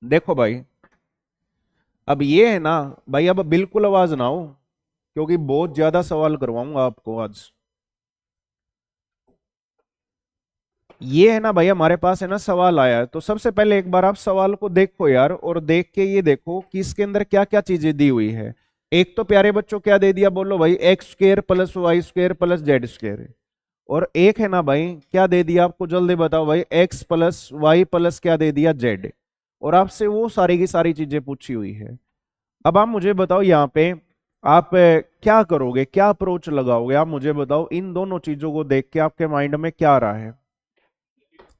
देखो भाई, अब ये है ना भाई, अब बिल्कुल आवाज ना हो, क्योंकि बहुत ज्यादा सवाल करवाऊंगा आपको आज। ये है ना भाई, हमारे पास है ना सवाल आया है, तो सबसे पहले एक बार आप सवाल को देखो यार, और देख के ये देखो कि इसके अंदर क्या क्या चीजें दी हुई है। एक तो प्यारे बच्चों क्या दे दिया, बोलो भाई, x square plus y square plus z square. और एक है ना भाई, क्या दे दिया आपको, जल्दी बताओ भाई, एक्स प्लस वाई प्लस क्या दे दिया, जेड। और आपसे वो सारी की सारी चीजें पूछी हुई है। अब आप मुझे बताओ यहाँ पे आप क्या करोगे, क्या अप्रोच लगाओगे, आप मुझे बताओ इन दोनों चीजों को देख के आपके माइंड में क्या आ रहा है।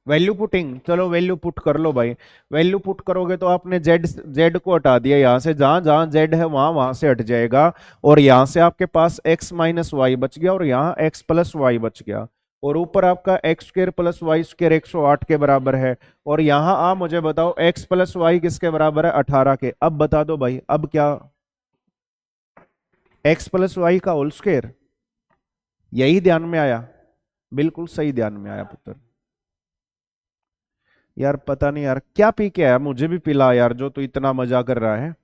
वैल्यू पुटिंग, चलो वैल्यू पुट कर लो भाई। वैल्यू पुट करोगे तो आपने जेड जेड को हटा दिया, यहां से जहां जहां जेड है वहां वहां से हट जाएगा। और यहां से आपके पास एक्स माइनस वाई बच गया, और यहाँ एक्स प्लस वाई बच गया। और ऊपर आपका x square plus y square 108 के बराबर है। और यहाँ आप मुझे बताओ एक्स प्लस वाई किसके बराबर है, 18 के। अब बता दो भाई, अब क्या, एक्स प्लस वाई का होल स्क्वायर। यही ध्यान में आया, बिल्कुल सही ध्यान में आया पुत्र। यार पता नहीं यार क्या पी के आया, मुझे भी पिला यार, जो तू इतना मजा कर रहा है।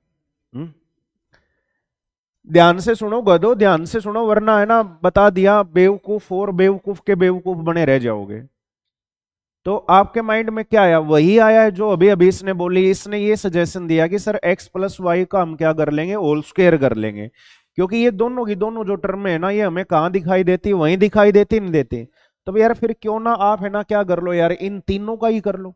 ध्यान से सुनो गधो, ध्यान से सुनो, वरना है ना बता दिया बेवकूफ, और बेवकूफ के बेवकूफ बने रह जाओगे। तो आपके माइंड में क्या आया, वही आया है जो अभी अभी इसने बोली। इसने ये सजेशन दिया कि सर एक्स प्लस वाई का हम क्या कर लेंगे, होल स्क्वायर कर लेंगे। क्योंकि ये दोनों की दोनों जो टर्म है ना, ये हमें कहाँ दिखाई देती, वहीं दिखाई देती, नहीं देती। तो यार फिर क्यों ना आप है ना क्या कर लो यार, इन तीनों का ही कर लो।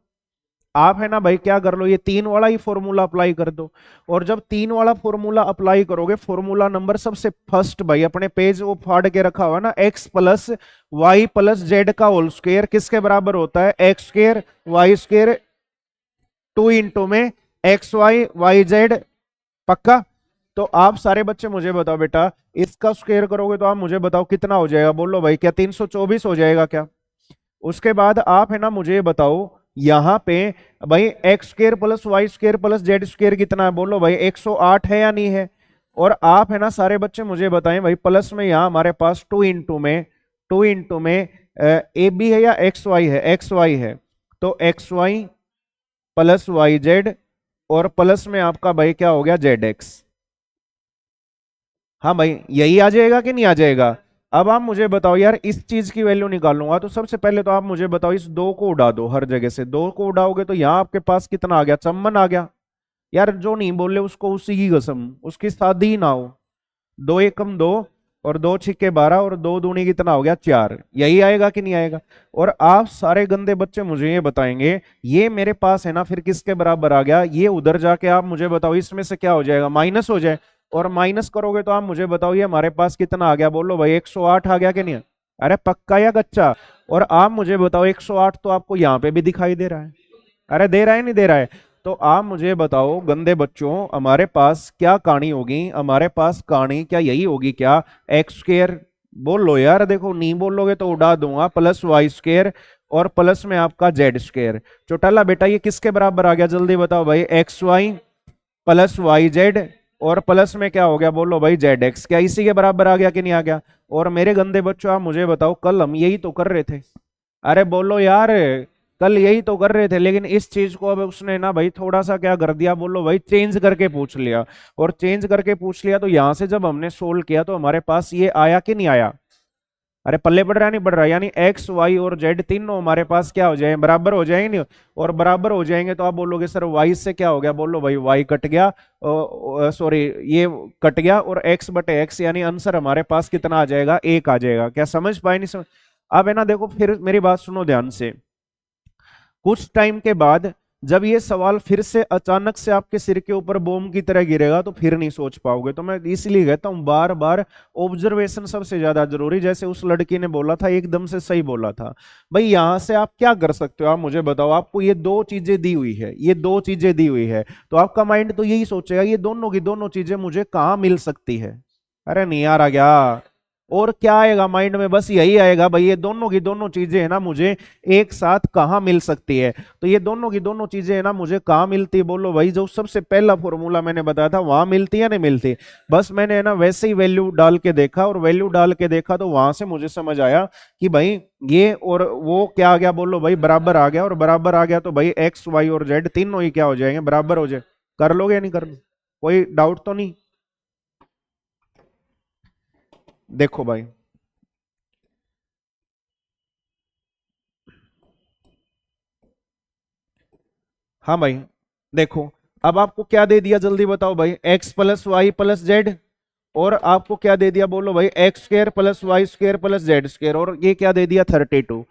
आप है ना भाई क्या कर लो, ये तीन वाला ही फॉर्मूला अप्लाई कर दो। और जब तीन वाला फॉर्मूला अप्लाई करोगे, फॉर्मूला नंबर सबसे फर्स्ट भाई अपने पेज वो फाड़ के रखा हुआ ना, x plus y plus z का होल स्क्वायर किसके बराबर होता है, एक्स स्क्वायर वाई स्क्वायर 2 में एक्स वाई वाई जेड। पक्का। तो आप सारे बच्चे मुझे बताओ बेटा, इसका स्क्वायर करोगे तो आप मुझे बताओ कितना हो जाएगा, बोलो भाई, क्या 324 हो जाएगा क्या। उसके बाद आप है ना मुझे बताओ यहां पे, भाई x square plus y square plus z square कितना है, बोलो भाई 108 है या नहीं है। और आप है ना सारे बच्चे मुझे बताएं भाई, प्लस में यहां हमारे पास टू इंटू में ए बी है या एक्स वाई है, एक्स वाई है। तो x y plus y z, और प्लस में आपका भाई क्या हो गया, जेड एक्स। हाँ भाई, यही आ जाएगा कि नहीं आ जाएगा। अब आप मुझे बताओ यार, इस चीज की वैल्यू निकालूंगा तो सबसे पहले तो आप मुझे बताओ, इस दो को उड़ा दो, हर जगह से दो को उड़ाओगे तो यहाँ आपके पास कितना आ गया, चम्मन आ गया। यार जो नहीं बोले उसको उसी की कसम, उसकी शादी ही ना हो। दो एकम दो, और दो छिक्के 12, और दो दूनी कितना हो गया, 4। यही आएगा कि नहीं आएगा। और आप सारे गंदे बच्चे मुझे ये बताएंगे, ये मेरे पास है ना फिर किसके बराबर आ गया, ये उधर जाके आप मुझे बताओ इसमें से क्या हो जाएगा, माइनस हो जाए। और माइनस करोगे तो आप मुझे बताओ ये हमारे पास कितना आ गया, बोलो भाई 108 आ गया कि नहीं। अरे पक्का या कच्चा। और आप मुझे बताओ 108 तो आपको यहाँ पे भी दिखाई दे रहा है। अरे दे रहा है नहीं दे रहा है। तो आप मुझे बताओ गंदे बच्चों, हमारे पास क्या कहानी होगी, हमारे पास कहानी क्या यही होगी क्या, एक्स स्क्र, बोल लो यार, देखो नहीं बोलोगे तो उड़ा दूंगा, प्लस वाई स्क्र, और प्लस में आपका जेड स्क्र। चौटाला बेटा ये किसके बराबर आ गया, जल्दी बताओ भाई, x y plus y z, और प्लस में क्या हो गया, बोलो भाई जेड एक्स। क्या इसी के बराबर आ गया कि नहीं आ गया। और मेरे गंदे बच्चों आप मुझे बताओ, कल हम यही तो कर रहे थे। अरे बोलो यार, कल यही तो कर रहे थे, लेकिन इस चीज को अब उसने ना भाई थोड़ा सा क्या कर दिया, बोलो भाई चेंज करके पूछ लिया। और चेंज करके पूछ लिया तो यहां से जब हमने सोल्व किया तो हमारे पास ये आया कि नहीं आया। अरे पल्ले बढ़ रहा नहीं बढ़ रहा, यानी एक्स वाई और जेड तीनों हमारे पास क्या हो जाए, बराबर हो जाएंगे नहीं। और बराबर हो जाएंगे तो आप बोलोगे सर वाई से क्या हो गया, बोलो भाई वाई कट गया, सॉरी ये कट गया, और एक्स बटे एक्स, यानी आंसर हमारे पास कितना आ जाएगा, 1 आ जाएगा। क्या समझ पाए, नहीं समझ। अब है ना देखो, फिर मेरी बात सुनो ध्यान से। कुछ टाइम के बाद जब ये सवाल फिर से अचानक से आपके सिर के ऊपर बॉम्ब की तरह गिरेगा तो फिर नहीं सोच पाओगे। तो मैं इसलिए कहता हूं बार बार ऑब्जर्वेशन सबसे ज्यादा जरूरी। जैसे उस लड़की ने बोला था, एकदम से सही बोला था। भाई यहां से आप क्या कर सकते हो, आप मुझे बताओ, आपको ये दो चीजें दी हुई है, ये दो चीजें दी हुई है, तो आपका माइंड तो यही सोचेगा ये दोनों की दोनों चीजें मुझे कहां मिल सकती है। अरे नहीं आ रहा क्या, और क्या आएगा माइंड में, बस यही आएगा भाई ये दोनों की दोनों चीजें है ना मुझे एक साथ कहाँ मिल सकती है। तो ये दोनों की दोनों चीजें है ना मुझे कहाँ मिलती है, बोलो भाई जो सबसे पहला फॉर्मूला मैंने बताया था वहां मिलती है नहीं मिलती। बस मैंने है ना वैसे ही वैल्यू डाल के देखा, और वैल्यू डाल के देखा तो वहां से मुझे समझ आया कि भाई ये और वो क्या आ गया, बोलो भाई बराबर आ गया, और बराबर आ गया तो भाई एक्स वाई और जेड तीनों ही क्या हो जाएंगे, बराबर हो जाए। कर लोगे या नहीं कर, कोई डाउट तो नहीं। देखो भाई, हाँ भाई देखो, अब आपको क्या दे दिया जल्दी बताओ भाई, x plus y plus z, और आपको क्या दे दिया बोलो भाई, x square plus y square plus z square, और ये क्या दे दिया 32।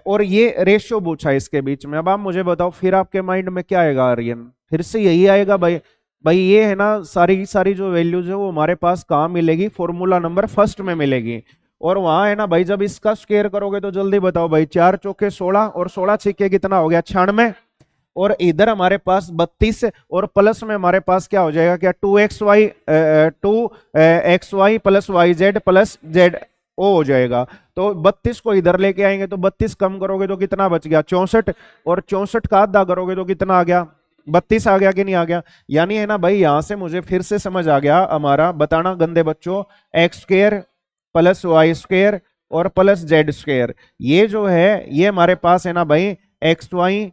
और ये रेशियो पूछा है इसके बीच में। अब आप मुझे बताओ फिर आपके माइंड में क्या आएगा आर्यन, फिर से यही आएगा भाई। भाई ये है ना सारी की सारी जो वैल्यूज है वो हमारे पास कहाँ मिलेगी, फॉर्मूला नंबर फर्स्ट में मिलेगी। और वहां है ना भाई जब इसका स्क्वायर करोगे तो जल्दी बताओ भाई, 4 चौके 16, और 16 छिक्के कितना हो गया 96, और इधर हमारे पास 32, और प्लस में हमारे पास क्या हो जाएगा, क्या 2xy plus y z plus z ओ हो जाएगा। तो 32 को इधर लेके आएंगे तो 32 कम करोगे तो कितना बच गया 64, और 64 का आधा करोगे तो कितना आ गया 32 आ गया कि नहीं आ गया। यानी है ना भाई यहां से मुझे फिर से समझ आ गया हमारा, बताना गंदे बच्चों, x square plus y square और प्लस जेड स्क्र, ये जो है ये हमारे पास है ना भाई एक्स वाई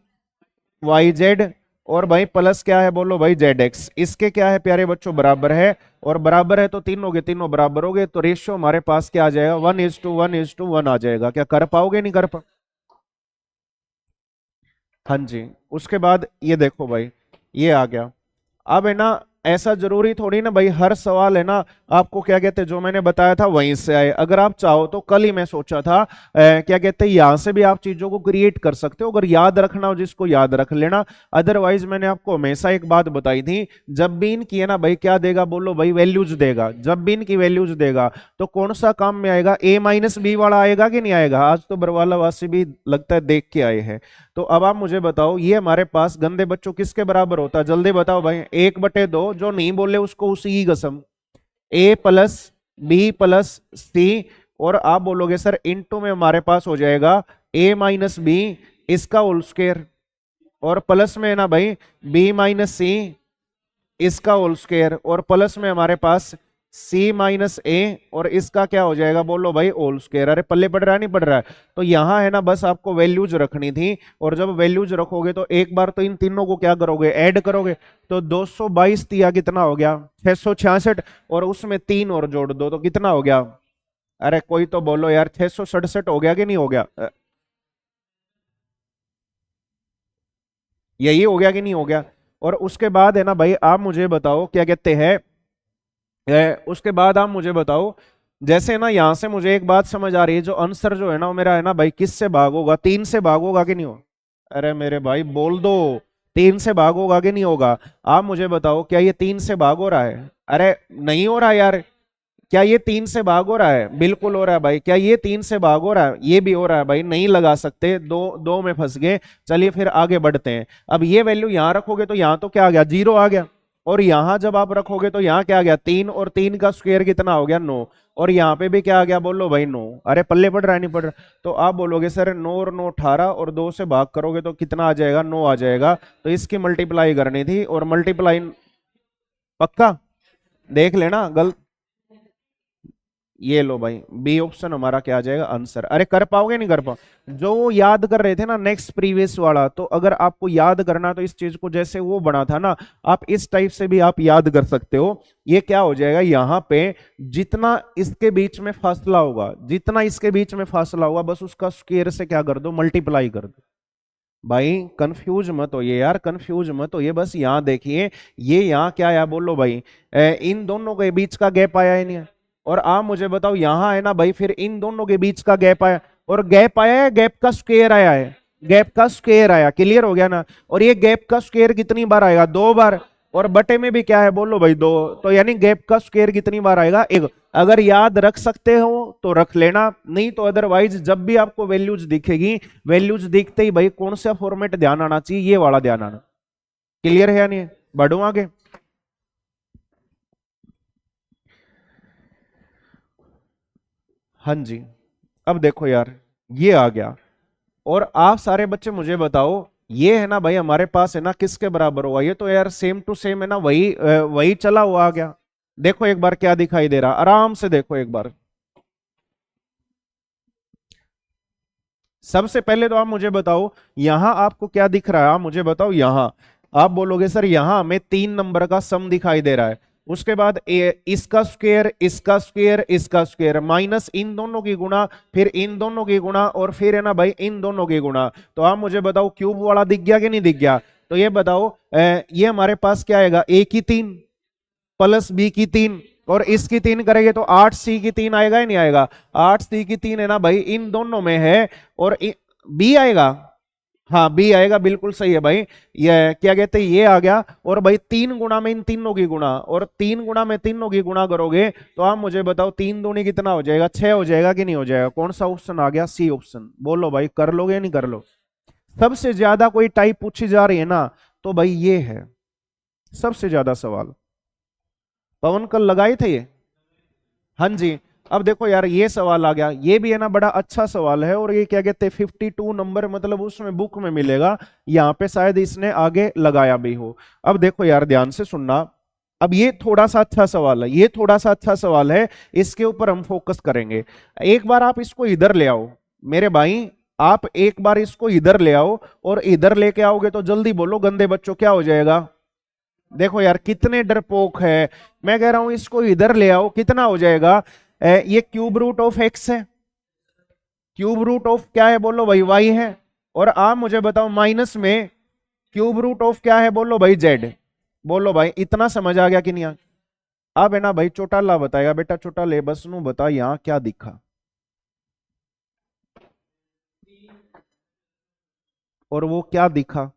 वाई जेड, और भाई प्लस क्या है बोलो भाई जेड एक्स, इसके क्या है प्यारे बच्चों बराबर है, और बराबर है तो तीनों के तीनों बराबर हो गए, तो रेशियो हमारे पास क्या आ जाएगा 1:1:1 आ जाएगा। क्या कर पाओगे नहीं कर पा, हाँ जी। उसके बाद ये देखो भाई, ये आ गया। अब है ना ऐसा जरूरी थोड़ी ना भाई हर सवाल है ना आपको क्या कहते हैं जो मैंने बताया था वहीं से आए, अगर आप चाहो तो कल ही मैं सोचा था क्या कहते हैं यहां से भी आप चीजों को क्रिएट कर सकते हो, अगर याद रखना हो जिसको याद रख लेना। अदरवाइज मैंने आपको हमेशा एक बात बताई थी, जब भी इनकी है ना भाई क्या देगा बोलो भाई वैल्यूज देगा, जब भी इनकी वैल्यूज देगा तो कौन सा काम में आएगा, A-B वाला आएगा कि नहीं आएगा। आज तो बरवाला वासी भी लगता है देख के आए हैं। तो अब आप मुझे बताओ ये हमारे पास गंदे बच्चों किसके बराबर होता है, जल्दी बताओ भाई, 1/2, जो नहीं बोले उसको उसी की कसम, A+B+C, और आप बोलोगे सर इनटू में हमारे पास हो जाएगा A-B इसका होल स्क्वायर, और प्लस में है ना भाई B-C इसका होल स्क्वायर, और प्लस में हमारे पास C-A, और इसका क्या हो जाएगा बोलो भाई होल स्क्वायर। अरे पल्ले पड़ रहा है नहीं पड़ रहा है, तो यहां है ना बस आपको वैल्यूज रखनी थी, और जब वैल्यूज रखोगे तो एक बार तो इन तीनों को क्या करोगे ऐड करोगे, तो 222 दिया कितना हो गया 666, और उसमें 3 और जोड़ दो तो कितना हो गया, अरे कोई तो बोलो यार 667 हो गया कि नहीं हो गया, यही हो गया कि नहीं हो गया। और उसके बाद है ना भाई आप मुझे बताओ क्या कहते हैं, उसके बाद आप मुझे बताओ, जैसे ना यहां से मुझे एक बात समझ आ रही है, जो आंसर जो है ना वो मेरा है ना भाई किस से भाग होगा, 3 से भाग होगा कि नहीं हो, अरे मेरे भाई बोल दो 3 से भाग होगा कि नहीं होगा। आप मुझे बताओ क्या ये 3 से भाग हो रहा है, अरे नहीं हो रहा यार, क्या ये 3 से भाग हो रहा है, बिल्कुल हो रहा है भाई, क्या ये 3 से भाग हो रहा है, ये भी हो रहा है भाई, नहीं लगा सकते, दो दो में फंस गए। चलिए फिर आगे बढ़ते हैं, अब ये वैल्यू यहां रखोगे तो यहां तो क्या आ गया 0 आ गया, और यहां जब आप रखोगे तो यहां क्या आ गया 3, और 3 का स्क्वायर कितना हो गया 9, और यहाँ पे भी क्या आ गया बोलो भाई 9, अरे पल्ले पड़ रहा है नहीं पड़ रहा, तो आप बोलोगे सर 9 और 9 18, और 2 से भाग करोगे तो कितना आ जाएगा 9 आ जाएगा, तो इसकी मल्टीप्लाई करनी थी, और मल्टीप्लाई पक्का देख लेना गलत, ये लो भाई बी ऑप्शन हमारा क्या आ जाएगा आंसर। अरे कर पाओगे नहीं कर पाओ, जो वो याद कर रहे थे ना नेक्स्ट प्रीवियस वाला, तो अगर आपको याद करना तो इस चीज को जैसे वो बना था ना, आप इस टाइप से भी आप याद कर सकते हो। ये क्या हो जाएगा यहाँ पे, जितना इसके बीच में फासला होगा, जितना इसके बीच में फासला होगा बस उसका स्क्वायर से क्या कर दो मल्टीप्लाई कर दो। भाई कंफ्यूज मत हो ये यार, कंफ्यूज मत हो ये, बस यहाँ देखिए ये यहाँ क्या आया बोलो भाई, इन दोनों के बीच का गैप आया ही नहीं है, और आप मुझे बताओ यहाँ है ना भाई फिर इन दोनों के बीच का गैप आया, और गैप आया है गैप का स्क्वायर आया है, गैप का स्क्वायर आया, क्लियर हो गया ना। और ये गैप का स्क्वायर कितनी बार आएगा 2 बार, और बटे में भी क्या है बोलो भाई 2, तो यानी गैप का स्क्वायर कितनी बार आएगा 1। अगर याद रख सकते हो तो रख लेना, नहीं तो अदरवाइज जब भी आपको वैल्यूज दिखेगी, वैल्यूज दिखते ही भाई कौन सा फॉर्मेट ध्यान आना चाहिए, ये वाला ध्यान आना। क्लियर है या नहीं, बढ़ू आगे। हाँ जी। अब देखो यार, ये आ गया। और आप सारे बच्चे मुझे बताओ, ये है ना भाई हमारे पास है ना किसके बराबर हुआ? ये तो यार सेम टू सेम है ना, वही वही चला हुआ आ गया। देखो एक बार क्या दिखाई दे रहा, आराम से देखो एक बार। सबसे पहले तो आप मुझे बताओ, यहां आपको क्या दिख रहा है? आप मुझे बताओ यहां। आप बोलोगे सर यहां हमें 3 नंबर का सम दिखाई दे रहा है। उसके बाद इसका स्क्वायर, इसका स्क्वायर, इसका स्क्वायर, माइनस इन दोनों की गुणा, फिर इन दोनों की गुणा, और फिर है ना भाई इन दोनों की गुणा। तो आप मुझे बताओ क्यूब वाला दिख गया कि नहीं दिख गया? तो ये बताओ ये हमारे पास क्या आएगा? ए की 3 प्लस बी की 3, और इसकी 3 करेंगे तो 8 सी की 3 आएगा ही नहीं आएगा? 8 सी की 3 है ना भाई इन दोनों में है। और बी आएगा। हाँ बी आएगा, बिल्कुल सही है भाई। ये क्या कहते हैं, ये आ गया। और भाई 3 गुणा में इन तीनों की गुणा, और 3 गुणा में तीनों की गुणा करोगे तो आप मुझे बताओ 3 दूनी कितना हो जाएगा? 6 हो जाएगा कि नहीं हो जाएगा? कौन सा ऑप्शन आ गया? C option. बोलो भाई, कर लोगे या नहीं कर लो? सबसे ज्यादा कोई टाइप पूछी जा रही है ना, तो भाई ये है सबसे ज्यादा सवाल। पवन कल लगाए थे ये? हाँ जी। अब देखो यार, ये सवाल आ गया, ये भी है ना बड़ा अच्छा सवाल है। और ये क्या कहते हैं 52 नंबर, मतलब उसमें बुक में मिलेगा। यहाँ पे शायद इसने आगे लगाया भी हो। अब देखो यार ध्यान से सुनना। अब ये थोड़ा सा अच्छा सवाल है, ये थोड़ा सा अच्छा सवाल है। इसके ऊपर हम फोकस करेंगे। एक बार आप इसको इधर ले आओ मेरे भाई। आप एक बार इसको इधर ले आओ, और इधर लेके आओगे तो जल्दी बोलो गंदे बच्चों क्या हो जाएगा? देखो यार कितने डरपोक है। मैं कह रहा हूं इसको इधर ले आओ, कितना हो जाएगा? ये क्यूब रूट ऑफ एक्स है। क्यूब रूट ऑफ क्या है बोलो भाई? वाई है। और आप मुझे बताओ माइनस में क्यूब रूट ऑफ क्या है बोलो भाई? जेड। बोलो भाई इतना समझ आ गया कि नहीं? अब है ना भाई चौटाला बताएगा, बेटा चौटाले बस नू बता यहां क्या दिखा। और वो क्या दिखा?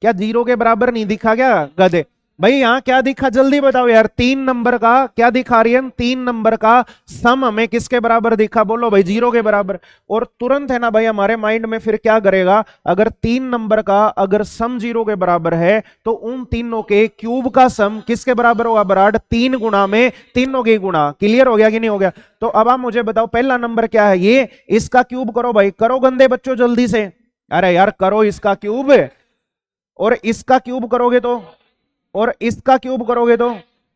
क्या जीरो के बराबर नहीं दिखा क्या गधे? भाई यहाँ क्या दिखा जल्दी बताओ यार। 3 नंबर का क्या दिखा रही है? 3 नंबर का सम हमें किसके बराबर दिखा? बोलो भाई जीरो के बराबर। और तुरंत है ना भाई हमारे माइंड में फिर क्या करेगा? अगर 3 नंबर का अगर सम जीरो के बराबर है, तो उन तीनों के क्यूब का सम किसके बराबर होगा बराड? 3 गुणा में तीनों की गुणा। क्लियर हो गया कि नहीं हो गया? तो अब आप मुझे बताओ पहला नंबर क्या है? ये इसका क्यूब करो भाई, करो गंदे बच्चों जल्दी से। अरे यार करो इसका क्यूब। और इसका क्यूब करोगे तो, और इसका क्यूब करोगे तो,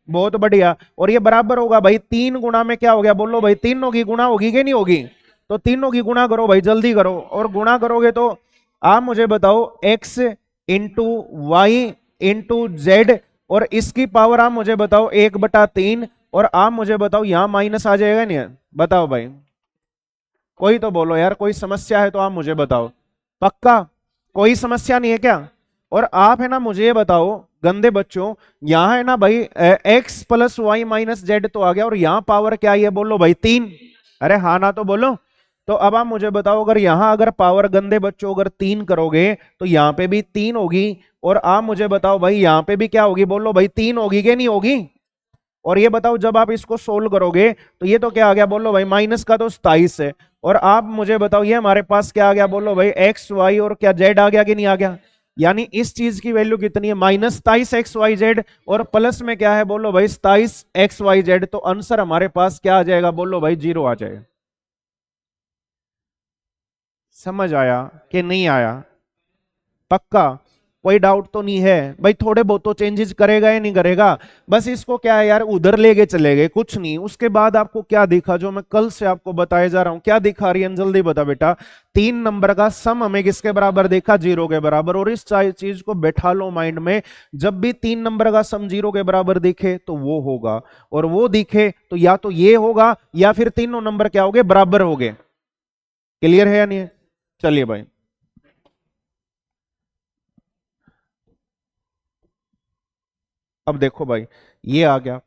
बहुत बढ़िया। और ये बराबर होगा भाई 3 गुणा में क्या हो गया? बोलो भाई तीनों की गुणा होगी कि नहीं होगी? तो तीनों की गुणा करो भाई, जल्दी करो। और गुणा करोगे तो आप मुझे बताओ x into y into z, और इसकी पावर आप मुझे बताओ 1/3। और आप मुझे बताओ यहां माइनस आ जाएगा नहीं? बताओ भाई, कोई तो बोलो यार, कोई समस्या है तो आप मुझे बताओ। पक्का कोई समस्या नहीं है क्या? और आप है ना मुझे ये बताओ गंदे बच्चों, यहां है ना भाई x plus y minus z तो आ गया, और यहां पावर क्या आई है? बोलो भाई 3। अरे हाँ ना तो बोलो। तो अब आप मुझे बताओ, अगर यहां अगर पावर गंदे बच्चों अगर 3 करोगे तो यहां पे भी 3 होगी। और आप मुझे बताओ भाई यहां पे भी क्या होगी? बोलो भाई 3 होगी कि नहीं होगी? और ये बताओ जब आप इसको सोल्व करोगे तो ये तो क्या आ गया? बोलो भाई माइनस का तो 27 है। और आप मुझे बताओ ये हमारे पास क्या आ गया? बोलो भाई एक्स वाई और क्या जेड आ गया कि नहीं आ गया? यानी इस चीज की वैल्यू कितनी है? -27 XYZ। और प्लस में क्या है? बोलो भाई 27 XYZ। तो आंसर हमारे पास क्या आ जाएगा? बोलो भाई 0 आ जाएगा। समझ आया कि नहीं आया? पक्का कोई डाउट तो नहीं है? भाई थोड़े बहुत तो चेंजेस करेगा या नहीं करेगा? बस इसको क्या है यार, उधर ले गए चले गए, कुछ नहीं। उसके बाद आपको क्या दिखा जो मैं कल से आपको बताए जा रहा हूं? क्या दिखा रही है जल्दी बता बेटा। 3 नंबर का सम हमें किसके बराबर देखा? 0 के बराबर। और इस चीज को बैठा लो माइंड में, जब भी 3 नंबर का सम 0 के बराबर दिखे तो वो होगा, और वो दिखे तो या तो ये होगा या फिर तीनों नंबर क्या हो गए? बराबर हो गए। क्लियर है या नहीं है? चलिए भाई, अब देखो भाई ये आ गया।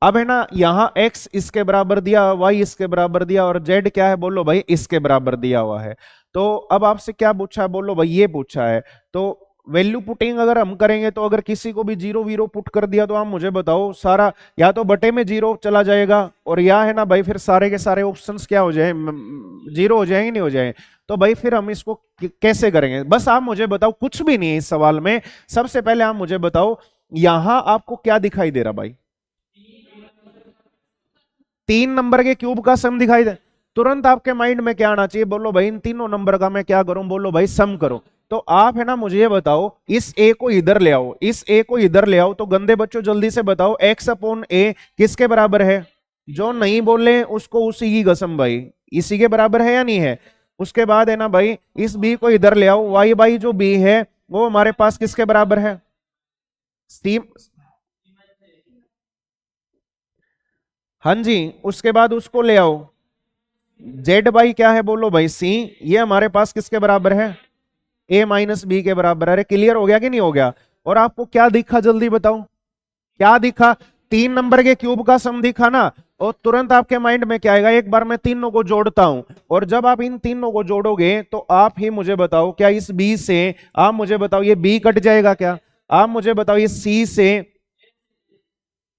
अब है ना यहां x इसके बराबर दिया, y इसके बराबर दिया, और z क्या है? बोलो भाई इसके बराबर दिया हुआ है। तो अब आपसे क्या पूछा है? बोलो भाई ये पूछा है। तो वैल्यू पुटिंग अगर हम करेंगे तो अगर किसी को भी जीरो वीरो पुट कर दिया तो आप मुझे बताओ सारा या तो बटे में जीरो चला जाएगा, और या है ना भाई फिर सारे के सारे ऑप्शंस क्या हो जाए? जीरो हो जाएंगे नहीं हो जाए? तो भाई फिर हम इसको कैसे करेंगे? बस आप मुझे बताओ, कुछ भी नहीं है इस सवाल में। सबसे पहले आप मुझे बताओ यहां आपको क्या दिखाई दे रहा भाई? तीन नंबर के क्यूब का सम दिखाई दे, तुरंत आपके माइंड में क्या आना चाहिए, बोलो भाई इन तीनों नंबर का मैं क्या करूं, बोलो भाई सम करो। तो आप है ना मुझे ये बताओ, इस ए को इधर ले आओ, इस ए को इधर ले आओ, तो गंदे बच्चों जल्दी से बताओ एक्स अपॉन ए किसके बराबर है? जो नहीं बोले उसको उसी की कसम भाई, इसी के बराबर है या नहीं है? उसके बाद है ना भाई इस बी को इधर ले आओ, वाई बाई जो बी है वो हमारे पास किसके बराबर है? सी। हाँ जी, उसके बाद उसको ले आओ, जेड बाई क्या है, बोलो भाई सी, ये हमारे पास किसके बराबर है? ए माइनस बी के बराबर। अरे क्लियर हो गया कि नहीं हो गया? और आपको क्या दिखा जल्दी बताओ, क्या दिखा? तीन नंबर के क्यूब का सम दिखा ना, और तुरंत आपके माइंड में क्या आएगा, एक बार मैं तीनों को जोड़ता हूं, और जब आप इन तीनों को जोड़ोगे तो आप ही मुझे बताओ क्या इस बी से, आप मुझे बताओ ये बी कट जाएगा क्या? आप मुझे बताओ ये सी से,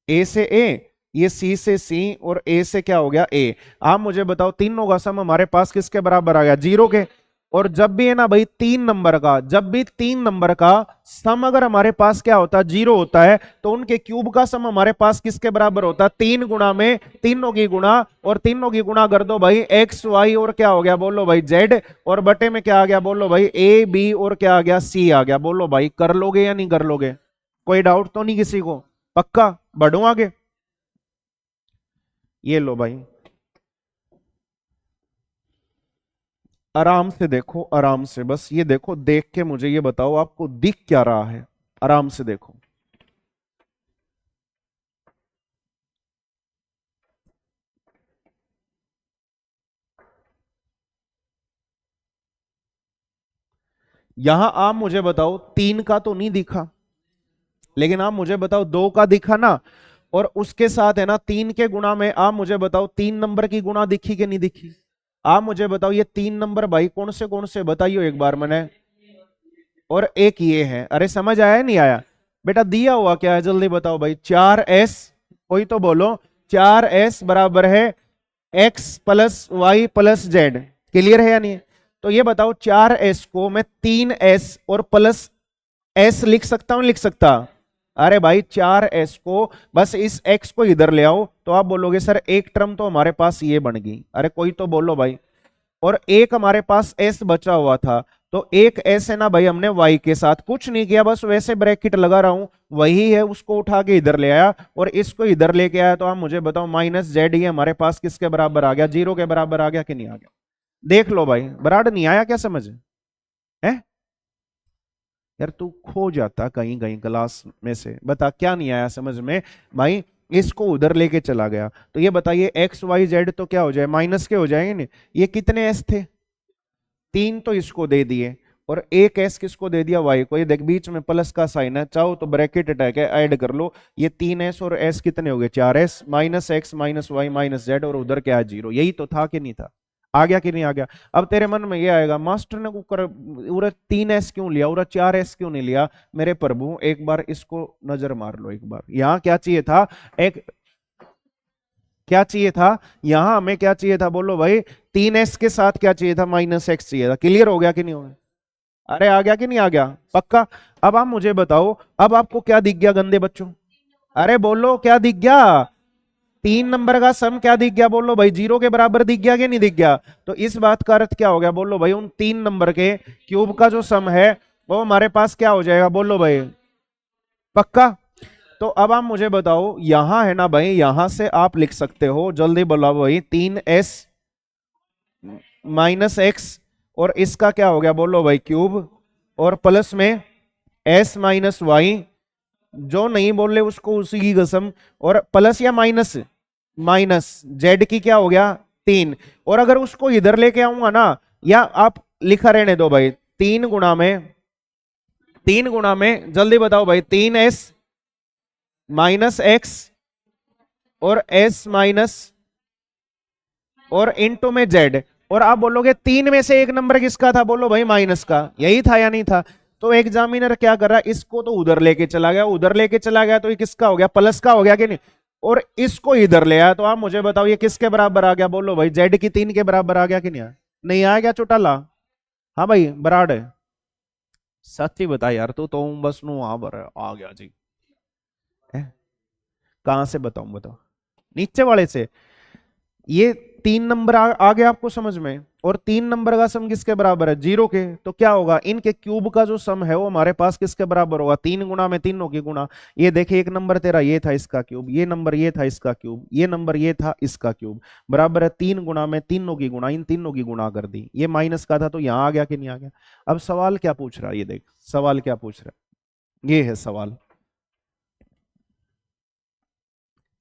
ए से ए, ये सी से सी, और ए से क्या हो गया ए। आप मुझे बताओ तीनों का सम हमारे पास किसके बराबर आ गया? जीरो के। और जब भी है ना भाई तीन नंबर का, जब भी तीन नंबर का सम अगर हमारे पास क्या होता है, जीरो होता है, तो उनके क्यूब का सम हमारे पास किसके बराबर होता है? तीन गुणा में तीनों की गुणा, और तीनों की गुणा कर दो भाई एक्स वाई और क्या हो गया, बोलो भाई जेड, और बटे में क्या आ गया, बोलो भाई ए बी और क्या आ गया, सी आ गया। बोलो भाई कर लोगे या नहीं कर लोगे? कोई डाउट तो नहीं किसी को? पक्का? बढ़ू आगे? ये लो भाई, आराम से देखो, आराम से, बस ये देखो, देख के मुझे ये बताओ आपको दिख क्या रहा है, आराम से देखो। यहां आप मुझे बताओ तीन का तो नहीं दिखा, लेकिन आप मुझे बताओ दो का दिखा ना, और उसके साथ है ना तीन के गुणा में आप मुझे बताओ तीन नंबर की गुणा दिखी कि नहीं दिखी? आप मुझे बताओ ये तीन नंबर भाई कौन से बताइयो एक बार मैंने, और एक ये है। अरे समझ आया नहीं आया? बेटा दिया हुआ क्या है जल्दी बताओ भाई, 4s, कोई तो बोलो, 4s बराबर है x plus y plus z. Clear है या नहीं? तो ये बताओ 4s को मैं 3s और प्लस एस लिख सकता हूं, लिख सकता? अरे भाई 4s को बस इस x को इधर ले आओ, तो आप बोलोगे सर एक टर्म तो हमारे पास ये बन गई। अरे कोई तो बोलो भाई, और एक हमारे पास s बचा हुआ था, तो एक s है ना भाई, हमने y के साथ कुछ नहीं किया, बस वैसे ब्रैकेट लगा रहा हूं, वही है, उसको उठा के इधर ले आया और इसको इधर लेके आया, तो आप मुझे बताओ माइनस जेड ये हमारे पास किसके बराबर आ गया? जीरो के बराबर आ गया कि नहीं आ गया? देख लो भाई, बराबर नहीं आया क्या समझ है? यार तू खो जाता कहीं कहीं क्लास में से, बता क्या नहीं आया समझ में भाई? इसको उधर लेके चला गया, तो ये बताइए एक्स वाई जेड तो क्या हो जाए, माइनस के हो जाएंगे नहीं? ये कितने एस थे? तीन, तो इसको दे दिए, और एक एस किसको दे दिया? वाई को। ये देख बीच में प्लस का साइन है, चाहो तो ब्रैकेट हटा के ऐड कर लो, ये तीन एस और एस कितने हो गए? 4s minus x minus y minus z, और उधर क्या है? जीरो। यही तो था कि नहीं था? आ गया कि नहीं आ गया? अब तेरे मन में ये आएगा मास्टर ने कुकर उरा 3s क्यों लिया, उरा 4s क्यों नहीं लिया? मेरे प्रभु एक बार इसको नजर मार लो एक बार, यहाँ क्या चाहिए था? एक क्या चाहिए था यहां हमें, क्या चाहिए था बोलो भाई? 3s के साथ क्या चाहिए था? माइनस एक्स चाहिए था। क्लियर हो गया कि नहीं हो गया? अरे आ गया कि नहीं आ गया? पक्का? अब आप मुझे बताओ, अब आपको क्या दिख गया गंदे बच्चों? अरे बोलो क्या दिख गया? तीन नंबर का सम क्या दिख गया? बोलो भाई जीरो के बराबर दिख गया कि नहीं दिख गया? तो इस बात का अर्थ क्या हो गया? बोलो भाई उन तीन नंबर के क्यूब का जो सम है वो हमारे पास क्या हो जाएगा? बोलो भाई पक्का? तो अब आप मुझे बताओ, यहां है ना भाई, यहां से आप लिख सकते हो, जल्दी बोला भाई, 3s माइनस एक्स, और इसका क्या हो गया? बोलो भाई क्यूब, और प्लस में s माइनस वाई, जो नहीं बोल रहे उसको उसी की कसम, और प्लस या माइनस, माइनस जेड की क्या हो गया? तीन। और अगर उसको इधर लेके आऊंगा ना, या आप लिखा रहने दो भाई, तीन गुणा में, तीन गुणा में, जल्दी बताओ भाई, 3s माइनस एक्स और s माइनस और इनटू में जेड, और आप बोलोगे तीन में से एक नंबर किसका था? बोलो भाई माइनस का। यही था या नहीं था? तो एग्जामिनर क्या कर रहा है, इसको तो उधर लेके चला गया, उधर लेके चला गया, तो ये किसका हो गया? प्लस का हो गया कि नहीं? और इसको इधर ले आया, तो आप मुझे बताओ ये किसके बराबर आ गया? बोलो भाई जेड की तीन के बराबर आ गया कि नहीं आया? नहीं आ गया चौटाला? हाँ भाई बराड़ है, सच ही बता यार, तू तो बस नु आ बर आ गया जी। है? कहां से बताऊं, बताओ नीचे वाले से? ये 3 नंबर आ गया आपको समझ में, और 3 नंबर का सम किसके बराबर है? 0 के। तो क्या होगा, इनके क्यूब का जो सम है वो हमारे पास किसके बराबर होगा? 3 गुना में तीनों की गुणा। ये देखिए, 1 नंबर तेरा ये था, इसका क्यूब, ये नंबर ये था, इसका क्यूब, ये नंबर ये था, इसका क्यूब, बराबर है 3 गुना में तीनों की गुणा। इन तीनों की गुणा कर दी। ये माइनस का था तो यहां आ गया कि नहीं आ गया? अब सवाल क्या पूछ रहा है, ये देख सवाल क्या पूछ रहा है, ये है सवाल।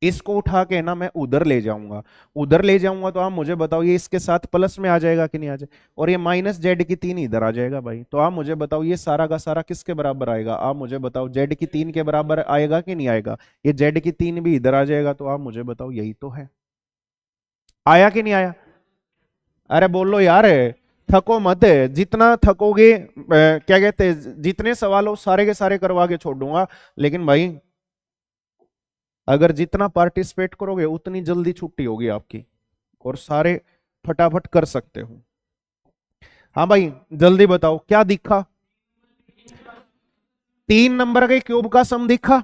इसको उठा के ना मैं उधर ले जाऊंगा, उधर ले जाऊंगा तो आप मुझे बताओ ये इसके साथ प्लस में आ जाएगा कि नहीं आ जाएगा? और ये माइनस जेड की 3 इधर आ जाएगा भाई। तो आप मुझे बताओ ये सारा का सारा किसके बराबर आएगा? आप मुझे बताओ जेड की 3 के बराबर आएगा कि नहीं आएगा? ये जेड की 3 भी इधर आ जाएगा। तो आप मुझे बताओ यही तो है। आया कि नहीं आया? अरे बोलो यार, थको मत। जितना थकोगे क्या कहते हैं, जितने सवाल हो सारे के सारे करवा के छोड़ दूंगा। लेकिन भाई अगर जितना पार्टिसिपेट करोगे उतनी जल्दी छुट्टी होगी आपकी, और सारे फटाफट कर सकते हो। हाँ भाई जल्दी बताओ क्या दिखा? 3 नंबर के क्यूब का सम दिखा?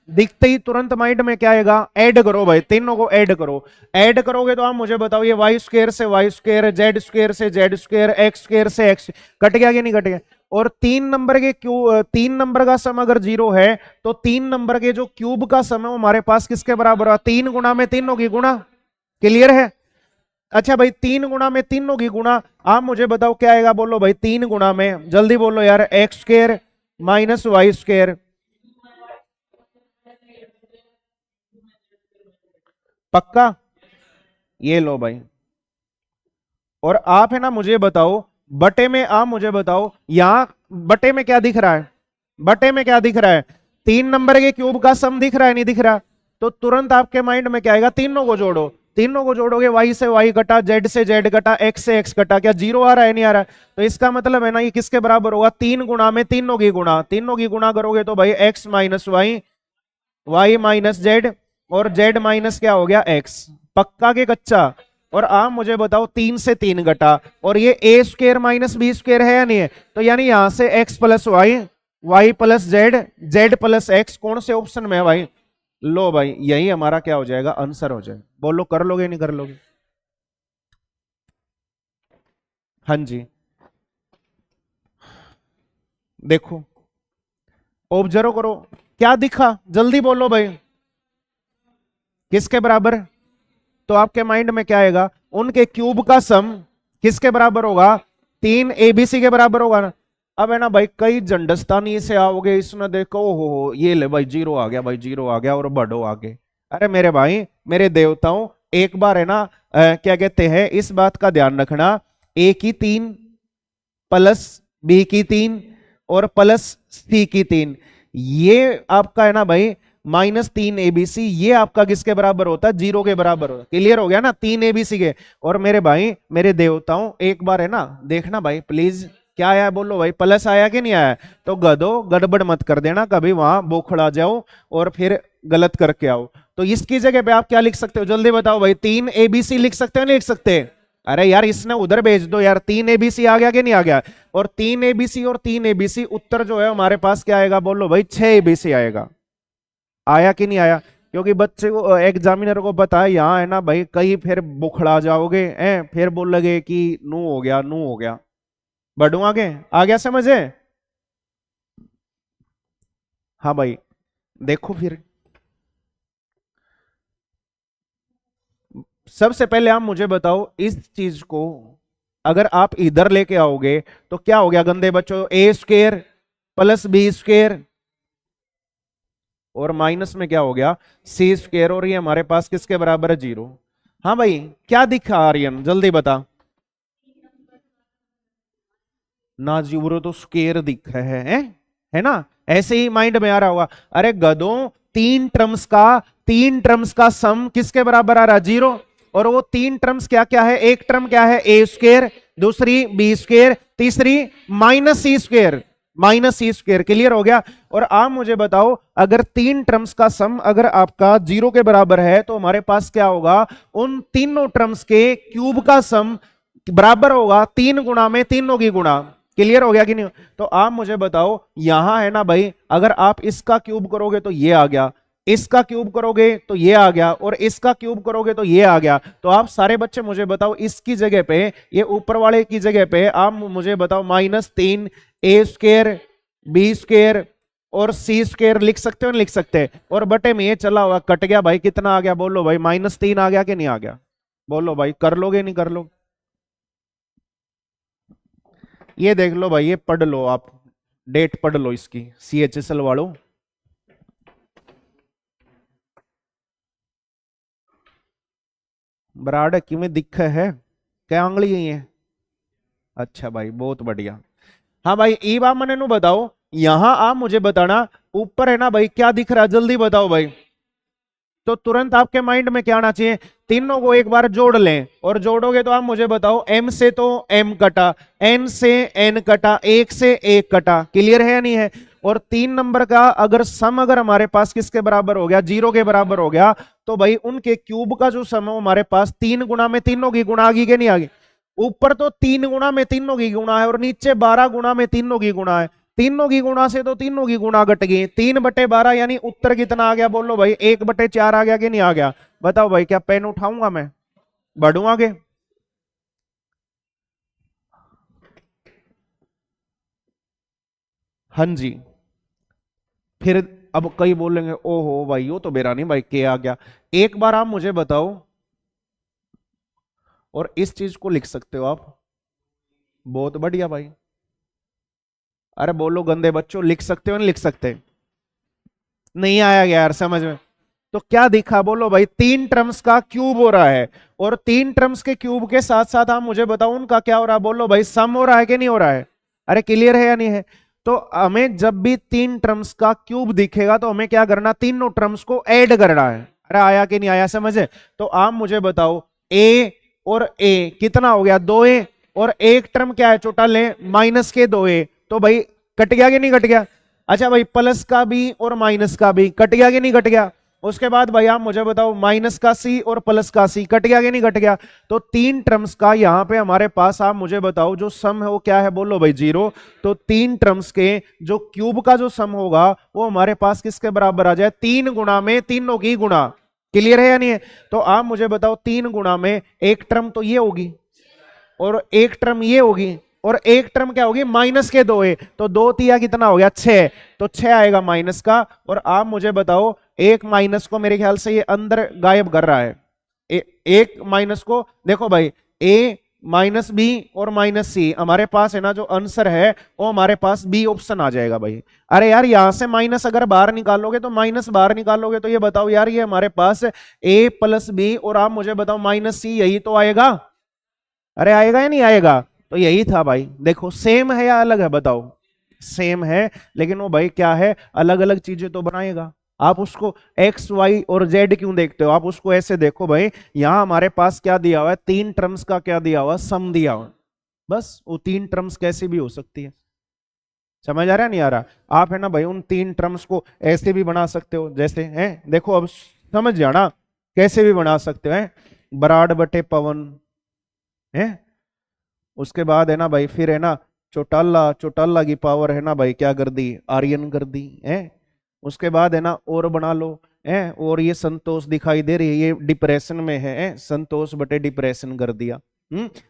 दिखते ही तुरंत माइंड में क्या आएगा? ऐड करो भाई, तीनों को ऐड करो। ऐड करोगे तो आप मुझे बताओ ये वाई स्क्वायर से वाई स्क्वायर, जेड स्क्वायर से जेड स्क्वायर, एक्स स्क्वायर से एक्स, कट गया कि नहीं कट गया? और 3 नंबर के क्यूब, 3 नंबर का सम अगर 0 है तो 3 नंबर के जो क्यूब का सम है वो हमारे पास किसके बराबर है? 3 गुना में तीनों की गुणा। क्लियर है? अच्छा भाई 3 गुना में तीनों की गुणा। आप मुझे बताओ क्या आएगा? बोलो भाई 3 गुना में, जल्दी बोलो यार, x square minus Y square. पक्का? ये लो भाई। और आप है ना मुझे बताओ, बटे में आप मुझे बताओ यहां बटे में क्या दिख रहा है? बटे में क्या दिख रहा है? 3 नंबर के क्यूब का सम दिख रहा है, नहीं दिख रहा? तो तुरंत आपके माइंड में क्या आएगा? तीनों को जोड़ो। तीनों को जोड़ोगे, वाई से वाई कटा, जेड से जेड कटा, एक्स से एक्स कटा, क्या 0 आ रहा है? नहीं आ रहा है? तो इसका मतलब है ना ये किसके बराबर होगा? 3 गुना में तीनों की गुणा। तीनों की गुणा करोगे तो भाई x minus Y, Y minus z, और जेड माइनस क्या हो गया? एक्स। पक्का के कच्चा? और आप मुझे बताओ 3 से 3 घटा, और ये a square minus b square है या नहीं है? तो यानी यहां से x plus y, y plus z, z plus x, कौन से ऑप्शन में है भाई? लो भाई यही हमारा क्या हो जाएगा? आंसर हो जाएगा। बोलो कर लोगे नहीं कर लोगे? हाँ जी देखो, ऑब्जर्व करो क्या दिखा, जल्दी बोलो भाई। किसके बराबर? तो आपके माइंड में क्या आएगा? उनके क्यूब का सम किसके बराबर होगा? 3 एबीसी के बराबर होगा ना? अब है ना भाई, कई झंडस्तानी से आओगे, इसने देखो हो ये ले भाई 0 आ गया, भाई 0 आ गया, और बढ़ो आगे। अरे मेरे भाई मेरे देवताओं, एक बार है ना क्या कहते हैं, इस बात का ध्यान रखना, ए की 3 प्लस बी की 3 और प्लस सी की 3, ये आपका है ना भाई -3 ABC, ये आपका किसके बराबर होता है? 0 के बराबर होता है। क्लियर हो गया ना? 3 ABC के। और मेरे भाई मेरे देवताओं, एक बार है ना देखना भाई प्लीज, क्या आया बोलो भाई? प्लस आया कि नहीं आया? तो गधो गड़बड़ मत कर देना कभी, वहां बोखड़ा जाओ और फिर गलत करके आओ। तो इसकी जगह पे आप क्या लिख सकते हो? जल्दी बताओ भाई। 3 ABC लिख सकते हो नहीं लिख सकते? अरे यार इसने उधर भेज दो यार। 3 ABC आ गया कि नहीं आ गया? और 3 ABC उत्तर जो है हमारे पास क्या आएगा? बोलो भाई 6 ABC आएगा। आया कि नहीं आया? क्योंकि बच्चे को, एग्जामिनर को पता है यहाँ है ना भाई, कहीं फिर बुखड़ा जाओगे फिर बोल लगे कि नू हो गया, नू हो गया। बढ़ू आगे, आ गया समझे? हाँ भाई देखो फिर, सबसे पहले आप मुझे बताओ इस चीज को अगर आप इधर लेके आओगे तो क्या हो गया गंदे बच्चों? ए स्क्र प्लस बी स्क्र, और माइनस में क्या हो गया? सी स्क्र, और ये हमारे पास किसके बराबर है? 0। हाँ भाई क्या दिखा आर्यन, जल्दी बता। ना जीरो तो स्क्र दिखा है ना? ऐसे ही माइंड में आ रहा होगा। अरे गधों, 3 टर्म्स का सम किसके बराबर आ रहा है? 0। और वो 3 टर्म्स क्या क्या है? एक टर्म क्या है? ए स्क्र, दूसरी बी स्क्र, तीसरी -C square, -C square. Clear हो गया? और आप मुझे बताओ अगर 3 टर्म्स का सम अगर आपका 0 के बराबर है तो हमारे पास क्या होगा? उन तीनों टर्म्स के क्यूब का सम बराबर होगा 3 गुना में तीनों की गुणा। क्लियर हो गया कि नहीं? तो आप मुझे बताओ यहां है ना भाई, अगर आप इसका क्यूब करोगे तो ये आ गया, इसका क्यूब करोगे तो ये आ गया, और इसका क्यूब करोगे तो ये आ गया। तो आप सारे बच्चे मुझे बताओ, इसकी जगह पे, ये ऊपर वाले की जगह पे आप मुझे बताओ -3 ए स्क्वायर बी स्क्वायर और सी स्क्वायर लिख सकते हो, नहीं लिख सकते? और बटे में ये चला हुआ कट गया भाई, कितना आ गया बोलो भाई? -3 आ गया कि नहीं आ गया? बोलो भाई, कर लोगे नहीं कर लो? ये देख लो भाई, ये पढ़ लो आप, डेट पढ़ लो इसकी, CHSL वालों। बराड़ की में दिक्कत है क्या? आंगली यही है? अच्छा भाई, बहुत बढ़िया। हाँ भाई, ई बात मैंने नु बताओ, यहां आप मुझे बताना, ऊपर है ना भाई, क्या दिख रहा है जल्दी बताओ भाई। तो तुरंत आपके माइंड में क्या आना चाहिए? तीनों को एक बार जोड़ लें, और जोड़ोगे तो आप मुझे बताओ, m से तो m कटा, n से n कटा, 1 से 1 कटा, क्लियर है या नहीं है? और 3 नंबर का अगर सम अगर हमारे पास किसके बराबर हो गया? 0 के बराबर हो गया, तो भाई उनके क्यूब का जो सम है हमारे पास 3 गुना में तीनों की गुणा आ गई कि नहीं आ गई? ऊपर तो 3 गुना में तीनों की गुणा है, और नीचे 12 गुना में तीनों की गुणा है। तीनों की गुणा से तो तीनों की गुणा घट गई, 3/12, यानी उत्तर कितना आ गया बोलो भाई? 1/4 आ गया कि नहीं आ गया? बताओ भाई, क्या पेन उठाऊंगा मैं? बढ़ू आगे? हाँ जी। फिर अब कई बोलेंगे, ओहो भाई वो तो बेरा नहीं भाई, क्या आ गया? एक बार आप मुझे बताओ, और इस चीज को लिख सकते हो आप। बहुत बढ़िया भाई। अरे बोलो गंदे बच्चों, लिख सकते हो नहीं लिख सकते? नहीं आया गया यार समझ में? तो क्या दिखा बोलो भाई? 3 टर्म्स का क्यूब हो रहा है, और 3 टर्म्स के क्यूब के साथ साथ आप मुझे बताओ उनका क्या हो रहा है? बोलो भाई, सम हो रहा है कि नहीं हो रहा है? अरे क्लियर है या नहीं है? तो हमें जब भी 3 टर्म्स का क्यूब दिखेगा तो हमें क्या करना? तीनों टर्म्स को ऐड करना है। अरे आया कि नहीं आया समझे? तो आप मुझे बताओ, ए और ए कितना हो गया? 2a, और एक टर्म क्या है टोटल है? -2a। तो भाई कट गया कि नहीं कट गया? अच्छा भाई, प्लस का भी और माइनस का भी कट गया कि नहीं कट गया? उसके बाद भाई आप मुझे बताओ, माइनस का सी और प्लस का सी कट गया कि नहीं कट गया? तो 3 टर्म्स का यहां पे हमारे पास आप मुझे बताओ जो सम है वो क्या है? बोलो भाई 0। तो 3 टर्म्स के जो क्यूब का जो सम होगा वो हमारे पास किसके बराबर आ जाए? 3 गुना में तीनों की गुणा। क्लियर है या नहीं है? तो आप मुझे बताओ, 3 गुना में एक टर्म तो ये होगी, और एक टर्म ये होगी, और एक टर्म क्या होगी? -2a। तो 2 तिया कितना हो गया? 6। तो 6 आएगा माइनस का। और आप मुझे बताओ, एक माइनस को मेरे ख्याल से ये अंदर गायब कर रहा है। एक माइनस को देखो भाई, a -b और -c हमारे पास है ना, जो आंसर है वो हमारे पास बी ऑप्शन आ जाएगा भाई। अरे यार, यहां से माइनस अगर बाहर निकालोगे तो माइनस बाहर निकालोगे तो ये बताओ यार, ये हमारे पास a + b, और आप मुझे बताओ -c, यही तो आएगा। अरे आएगा या नहीं आएगा? तो यही था भाई। देखो सेम है या अलग है बताओ? सेम है, लेकिन वो भाई क्या है, अलग अलग चीजें तो बनाएगा। आप उसको एक्स वाई और जेड क्यों देखते हो? आप उसको ऐसे देखो भाई, यहां हमारे पास क्या दिया हुआ है? 3 टर्म्स का क्या दिया हुआ? सम दिया हुआ। बस वो 3 टर्म्स कैसी भी हो सकती है। समझ आ रहा है नहीं आ रहा? आप है ना भाई, उन 3 टर्म्स को ऐसे भी बना सकते हो, जैसे हैं देखो, अब समझ जाना कैसे भी बना सकते हो। बराड़ बटे पवन है, उसके बाद है ना भाई, फिर है ना चौटाला, चौटाला की पावर है ना भाई क्या कर दी? आर्यन कर दी है। उसके बाद है ना और बना लो है, और ये संतोष दिखाई दे रही है, ये डिप्रेशन में है, संतोष बटे डिप्रेशन कर दिया।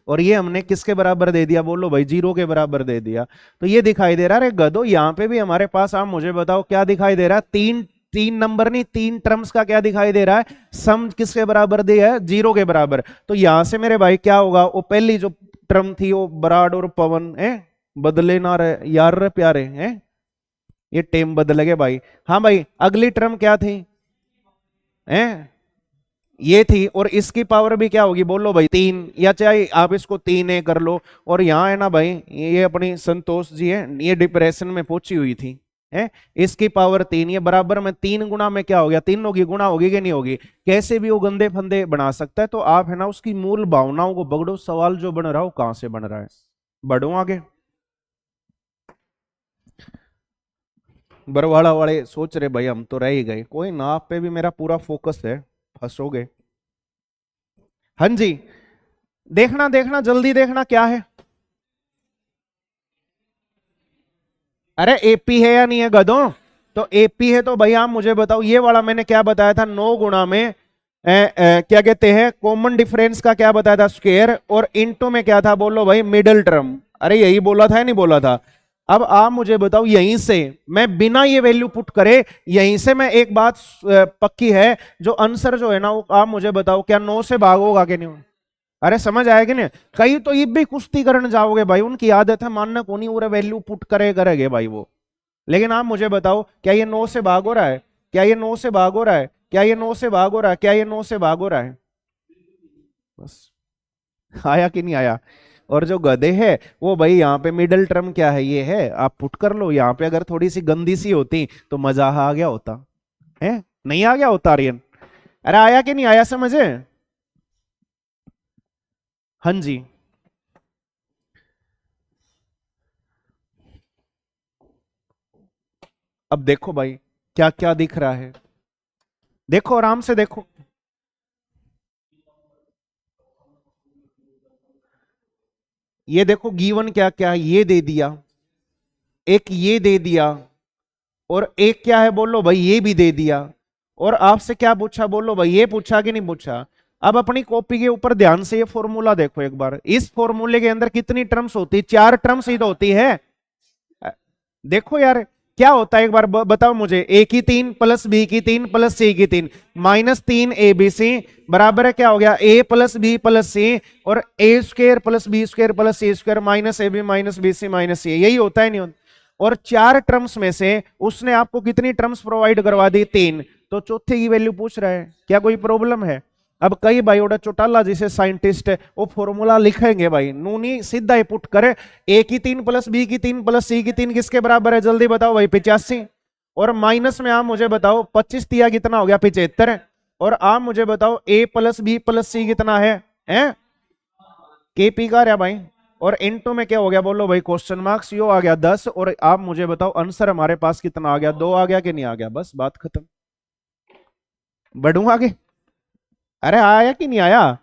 और ये हमने किसके बराबर दे दिया? बोलो भाई 0 के बराबर दे दिया। तो ये दिखाई दे रहा है गधो, यहाँ पे भी हमारे पास, आप मुझे बताओ क्या दिखाई दे रहा है? 3 नंबर नहीं, 3 टर्म्स का क्या दिखाई दे रहा है? सम किसके बराबर दिया है? 0 के बराबर। तो यहां से मेरे भाई क्या होगा? वो पहली जो टर्म थी वो बराड़ और पवन है, बदले ना रहे यार रे प्यारे हैं, ये टेम बदल गए भाई। हाँ भाई, अगली टर्म क्या थी? हैं, ये थी, और इसकी पावर भी क्या होगी? बोलो भाई 3, या चाहे आप इसको 3a कर लो। और यहाँ है ना भाई, ये अपनी संतोष जी है, ये डिप्रेशन में पहुंची हुई थी है, इसकी पावर 3, ये बराबर में 3 गुना में क्या हो गया? तीनों की गुणा होगी कि नहीं होगी? कैसे भी वो गंदे फंदे बना सकता है। तो आप है ना उसकी मूल भावनाओं को पकड़ो, सवाल जो बन रहा हो कहां से बन रहा है। बढ़ो आगे। बरवाड़ा वाले सोच रहे भाई हम तो रह ही गए, कोई ना, आप पे भी मेरा पूरा फोकस है, फंसोगे। हाँ जी, देखना देखना जल्दी देखना क्या है। अरे एपी है या नहीं है गधों? तो एपी है, तो भाई आप मुझे बताओ ये वाला मैंने क्या बताया था, 9 गुणा में क्या कहते हैं कॉमन डिफरेंस का क्या बताया था, स्क्वायर, और इनटू में क्या था बोलो भाई, मिडल टर्म। अरे यही बोला था या नहीं बोला था? अब आप मुझे बताओ यहीं से मैं बिना ये वैल्यू पुट करे, यहीं से मैं एक बात पक्की है, जो आंसर जो है ना वो आप मुझे बताओ क्या 9 से भाग होगा कि नहीं? अरे समझ आएगी नहीं? कई तो ये भी कुश्ती करने जाओगे भाई, उनकी आदत है मानना को नहीं, पूरा वैल्यू पुट करेंगे भाई वो। लेकिन आप मुझे बताओ क्या ये 9 से भाग हो रहा है? क्या ये 9 से भाग हो रहा है? क्या ये 9 से भाग हो रहा है? क्या ये 9 से भाग हो रहा है? बस आया कि नहीं आया? और जो गधे है वो भाई यहाँ पे मिडिल टर्म क्या है, ये है, आप पुट कर लो यहाँ पे। अगर थोड़ी सी गंदी सी होती तो मजा आ गया होता है, नहीं आ गया होता आर्यन? अरे आया कि नहीं आया समझे? हाँ जी। अब देखो भाई क्या क्या दिख रहा है, देखो आराम से देखो। ये देखो गिवन क्या क्या है, ये दे दिया, एक ये दे दिया, और एक क्या है बोलो भाई, ये भी दे दिया। और आपसे क्या पूछा बोलो भाई, ये पूछा कि नहीं पूछा? अब अपनी कॉपी के ऊपर ध्यान से ये फॉर्मूला देखो एक बार, इस फॉर्मूले के अंदर कितनी टर्म्स होती है? 4 टर्म्स ही तो होती है। अ, देखो यार क्या होता है एक बार बताओ मुझे, ए की 3 प्लस बी की 3 प्लस सी की 3 माइनस 3 ए बी सी बराबर है क्या हो गया, A plus B plus C, और A square plus B square plus C square minus A B minus B C minus C, यही होता है नहीं होता? और 4 टर्म्स में से उसने आपको कितनी टर्म्स प्रोवाइड करवा दी, 3, तो चौथे की वैल्यू पूछ रहा है, क्या कोई प्रॉब्लम है? अब कई भाई ओडा चौटाला जैसे साइंटिस्ट है वो फॉर्मूला लिखेंगे भाई, नूनी सीधा ही पुट करे, ए की 3 प्लस बी की 3 प्लस सी की 3 किसके बराबर है, जल्दी बताओ भाई, 85। और माइनस में आप मुझे बताओ 25 दिया कितना हो गया, 75। और आप मुझे बताओ ए प्लस बी प्लस सी कितना है, के पी का रहा भाई, और इनटू में क्या हो गया बोलो भाई, क्वेश्चन मार्क्स, यो आ गया 10। और आप मुझे बताओ आंसर हमारे पास कितना आ गया, 2 आ गया कि नहीं आ गया? बस बात खत्म। बढ़ू आगे? अरे आया कि नहीं आया?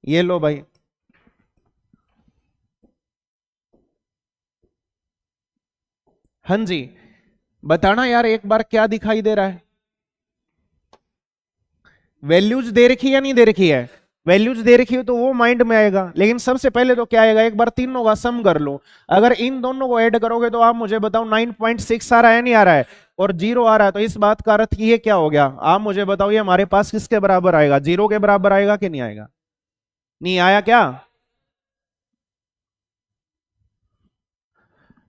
ये लो भाई, हाँ जी, बताना यार एक बार क्या दिखाई दे रहा है? वैल्यूज दे रखी है या नहीं दे रखी है? वैल्यूज दे रखी हो तो वो माइंड में आएगा, लेकिन सबसे पहले तो क्या आएगा, एक बार तीनों का सम कर लो। अगर इन दोनों को ऐड करोगे तो आप मुझे बताओ 9.6 आ रहा है नहीं आ रहा है, और 0 आ रहा है, तो इस बात का अर्थ ये क्या हो गया, आप मुझे बताओ ये हमारे पास किसके बराबर आएगा, 0 के बराबर आएगा कि नहीं आएगा? नहीं आया क्या?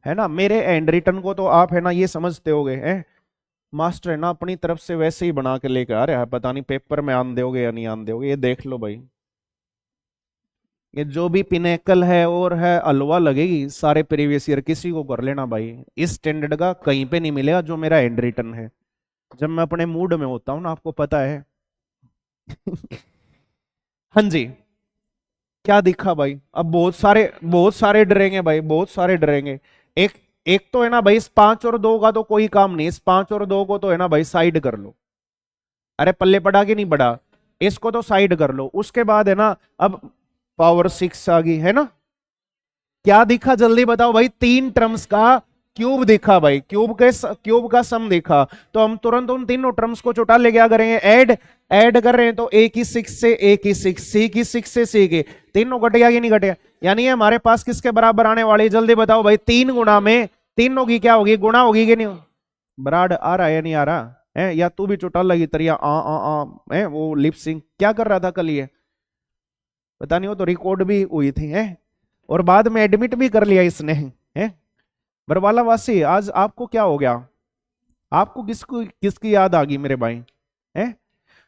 है ना, मेरे हैंड रिटन को तो आप है ना ये समझते होगे हैं, मास्टर है ना अपनी तरफ से वैसे ही बना के लेकर आ रहा है, पता नहीं पेपर में आन दोगे या नहीं आन दोगे, ये देख लो भाई। ये जो भी पिनेकल है और है अलवा लगेगी, सारे प्रीवियस ईयर किसी को कर लेना भाई, इस स्टैंडर्ड का कहीं पे नहीं मिलेगा जो मेरा हैंड रिटन है, जब मैं अपने मूड में होता हूं ना, आपको पता है। हाँ जी, क्या दिखा भाई? अब बहुत सारे डरेंगे भाई, बहुत सारे डरेंगे। एक एक तो है ना भाई, इस 5 और 2 का तो कोई काम नहीं, इस 5 और 2 को तो है ना भाई साइड कर लो। अरे पल्ले पड़ा कि नहीं पड़ा? इसको तो साइड कर लो, उसके बाद है ना, अब पावर 6 आ गई है ना, क्या दिखा जल्दी बताओ भाई, 3 टर्म्स का क्यूब देखा भाई, क्यूब का सम देखा। तो हम तुरंत उन तीनों टर्म्स को चुटा ले क्या करेंगे, ऐड। ऐड कर रहे हैं तो ए की 6 से ए की 6, सी की 6 से सी के, तीनों घट गया कि नहीं घटे? यानी हमारे पास किसके बराबर आने वाली, जल्दी बताओ भाई, 3 गुणा में तीनों की क्या होगी, गुणा होगी कि नहीं? बराड आ रहा है या नहीं आ रहा है? या तू भी चुटा लगी तरिया है, वो लिप सिंक क्या कर रहा था कल ये, पता नहीं, वो तो रिकॉर्ड भी हुई थी है, और बाद में एडमिट भी कर लिया इसने है। बरवाला वासी आज आपको क्या हो गया, आपको किसकी याद आ गई मेरे भाई? है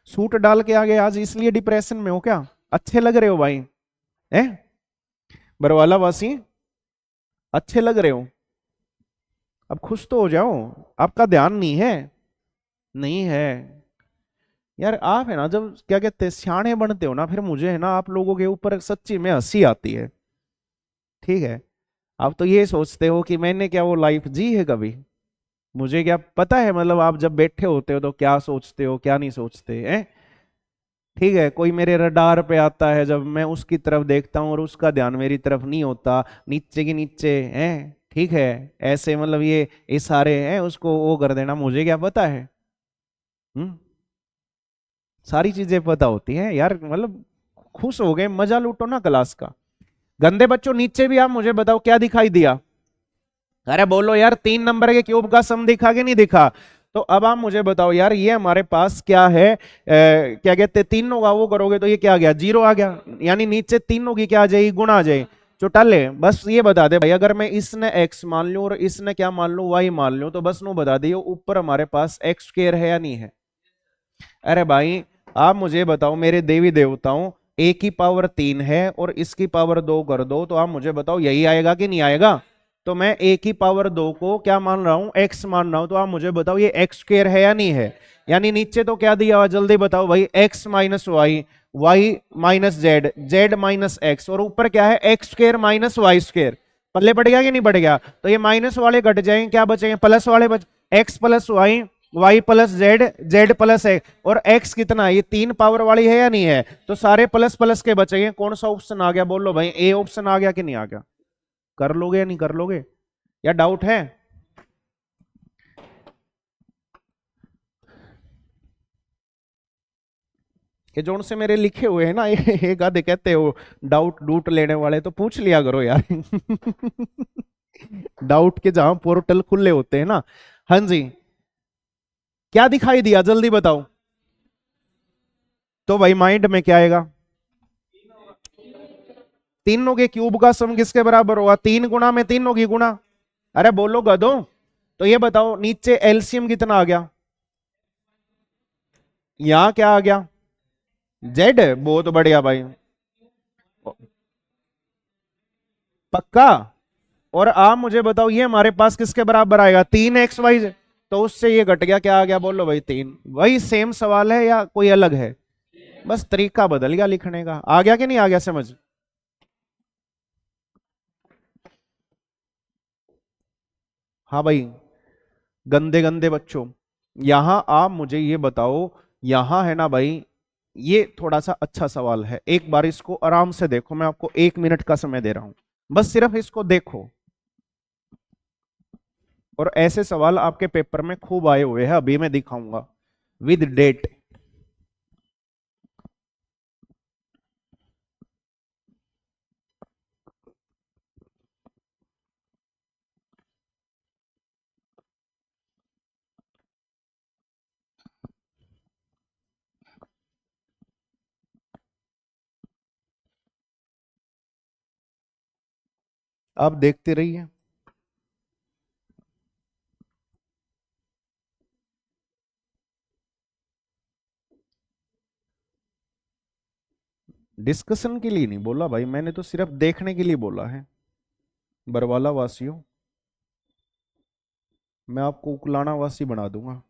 सूट डाल के आ गए आज, इसलिए डिप्रेशन में हो क्या? अच्छे लग रहे हो भाई, है बरवाला वासी, अच्छे लग रहे हो। अब खुश तो हो जाओ, आपका ध्यान नहीं है, नहीं है यार। आप है ना जब क्या कहते हैं सियाने बनते हो ना, फिर मुझे है ना आप लोगों के ऊपर सच्ची में हंसी आती है। ठीक है, आप तो ये सोचते हो कि मैंने क्या वो लाइफ जी है कभी, मुझे क्या पता है, मतलब आप जब बैठे होते हो तो क्या सोचते हो क्या नहीं सोचते हैं। ठीक है, कोई मेरे रडार पे आता है, जब मैं उसकी तरफ देखता हूँ और उसका ध्यान मेरी तरफ नहीं होता, नीचे के नीचे है, ठीक है, ऐसे मतलब ये इशारे हैं, उसको वो कर देना, मुझे क्या पता है। हम्म। सारी चीजें पता होती हैं यार, मतलब खुश हो गए, मजा लूटो ना क्लास का। गंदे बच्चों, नीचे भी आप मुझे बताओ क्या दिखाई दिया। अरे बोलो यार, 3 नंबर के क्यूब का सम दिखा कि नहीं दिखा। तो अब आप मुझे बताओ यार, ये हमारे पास क्या है, क्या कहते हैं, तीनों का वो करोगे तो ये क्या आ गया, 0 आ गया। यानी नीचे तीनों की क्या आ जाएगी, गुणा आ जाएगी। चुटाले बस ये बता दे भाई, अगर मैं इसने x मान लूं और इसने क्या मान लूं, y मान लूं, तो बस नो बता दियो ऊपर हमारे पास x स्क्वायर है या नहीं है। अरे भाई, आप मुझे बताओ मेरे देवी देवताओं, a की पावर 3 है और इसकी पावर 2 कर दो, तो आप मुझे बताओ यही आएगा कि नहीं आएगा। तो मैं a की पावर 2 को क्या मान रहा हूं, x मान रहा हूं, तो आप मुझे बताओ ये x स्क्वायर है या नहीं है। यानी नीचे तो क्या दिया हुआ, जल्दी बताओ भाई, x minus Y, Y minus Z, Z minus X, और ऊपर क्या है, X square minus Y square. पल्ले पड़ गया कि नहीं पड़ गया। तो ये माइनस वाले घट जाएंगे, क्या बचेंगे, प्लस वाले बच, x plus y, y plus z, z plus x, और एक्स कितना है, ये 3 पावर वाली है या नहीं है। तो सारे प्लस प्लस के बचेंगे। कौन सा ऑप्शन आ गया, बोलो भाई, ए ऑप्शन आ गया कि नहीं आ गया। कर लोगे या नहीं कर लोगे, या डाउट है। ये जोन से मेरे लिखे हुए हैं ना, एक आधे कहते हो डाउट डूट लेने वाले, तो पूछ लिया करो यार। डाउट के जहां पोर्टल खुले होते हैं ना। हाँ जी, क्या दिखाई दिया, जल्दी बताओ। तो भाई माइंड में क्या आएगा, तीनों के क्यूब का सम किसके बराबर होगा, 3 गुना में तीनों की गुना। अरे बोलो गधो। तो ये बताओ नीचे एलसीएम कितना आ गया, यहां क्या आ गया, जेड। बहुत बढ़िया भाई, पक्का। और आप मुझे बताओ ये हमारे पास किसके बराबर आएगा, 3 XY। तो उससे ये घट गया, क्या आ गया, बोलो भाई 3। वही सेम सवाल है या कोई अलग है, बस तरीका बदल गया लिखने का। आ गया कि नहीं आ गया समझ। हाँ भाई, गंदे गंदे बच्चों, यहां आप मुझे ये बताओ, यहां है ना भाई, ये थोड़ा सा अच्छा सवाल है, एक बार इसको आराम से देखो, मैं आपको 1 मिनट का समय दे रहा हूं, बस सिर्फ इसको देखो। और ऐसे सवाल आपके पेपर में खूब आए हुए हैं, अभी मैं दिखाऊंगा विद डेट। आप देखते रहिए। डिस्कशन के लिए नहीं बोला भाई, मैंने तो सिर्फ देखने के लिए बोला है। बरवाला वासियों, मैं आपको उकलाना वासी बना दूंगा।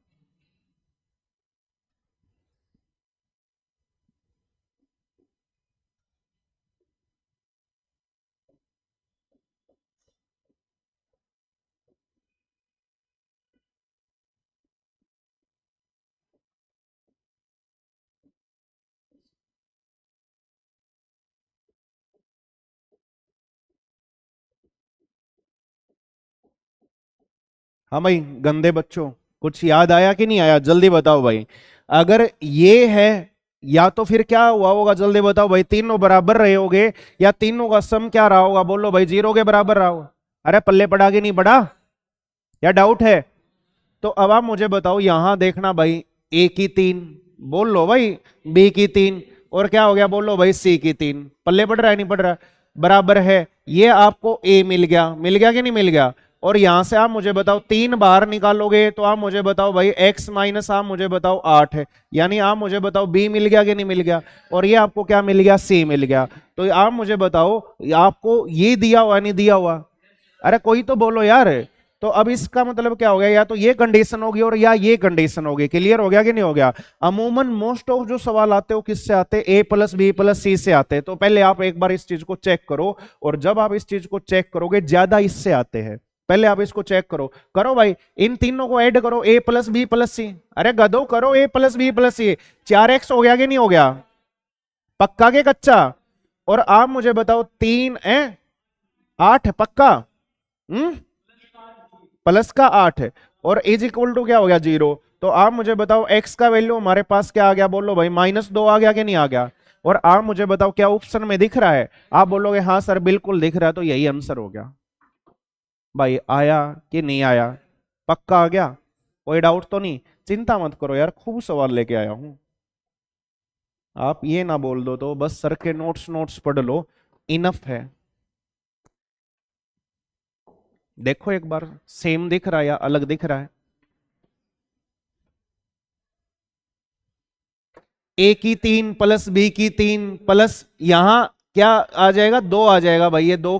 हाँ भाई, गंदे बच्चों, कुछ याद आया कि नहीं आया, जल्दी बताओ भाई। अगर ये है, या तो फिर क्या हुआ होगा, जल्दी बताओ भाई, तीनों बराबर रहे होगे, या तीनों का सम क्या रहा होगा, बोलो भाई, 0 के बराबर रहा होगा। अरे पल्ले पड़ा कि नहीं पड़ा, या डाउट है। तो अब आप मुझे बताओ, यहां देखना भाई, ए की 3, बोल लो भाई, बी की 3, और क्या हो गया, बोलो भाई, सी की 3, पल्ले पड़ रहा है नहीं पड़ रहा, बराबर है। ये आपको ए मिल गया कि नहीं मिल गया। और यहां से आप मुझे बताओ, 3 बाहर निकालोगे तो आप मुझे बताओ भाई, x माइनस आप मुझे बताओ 8 है। यानी आप मुझे बताओ बी मिल गया कि नहीं मिल गया। और ये आपको क्या मिल गया, सी मिल गया। तो आप मुझे बताओ, आपको ये दिया हुआ नहीं दिया हुआ, अरे कोई तो बोलो यार। तो अब इसका मतलब क्या हो गया, या तो ये कंडीशन होगी और या ये कंडीशन होगी। क्लियर हो गया कि नहीं हो गया। अमूमन मोस्ट ऑफ जो सवाल आते हो किससे आते हैं, ए प्लस बी प्लस सी से आते हैं। तो पहले आप एक बार इस चीज को चेक करो, और जब आप इस चीज को चेक करोगे ज्यादा इससे आते हैं। पहले आप इसको चेक करो, करो भाई, इन तीनों को ऐड करो, ए प्लस बी प्लस सी। अरे गधो, करो ए प्लस बी प्लस सी, 4x हो गया कि नहीं हो गया, पक्का के कच्चा। और आप मुझे बताओ, 3 8 पक्का। हम्म, प्लस का 8 है और इज इक्वल टू क्या हो गया 0। तो आप मुझे बताओ x का वैल्यू हमारे पास क्या आ गया, बोलो भाई -2 आ गया कि नहीं आ गया। और आप मुझे बताओ क्या ऑप्शन में दिख रहा है, आप बोलोगे हाँ सर बिल्कुल दिख रहा है, तो यही आंसर हो गया भाई। आया कि नहीं आया, पक्का आ गया, कोई डाउट तो नहीं। चिंता मत करो यार, खूब सवाल लेके आया हूं। आप ये ना बोल दो तो बस सर के नोट्स नोट्स पढ़ लो, इनफ है। देखो एक बार सेम दिख रहा है या अलग दिख रहा है। ए की 3 प्लस बी की 3 प्लस यहां क्या आ जाएगा, 2 आ जाएगा भाई, ये 2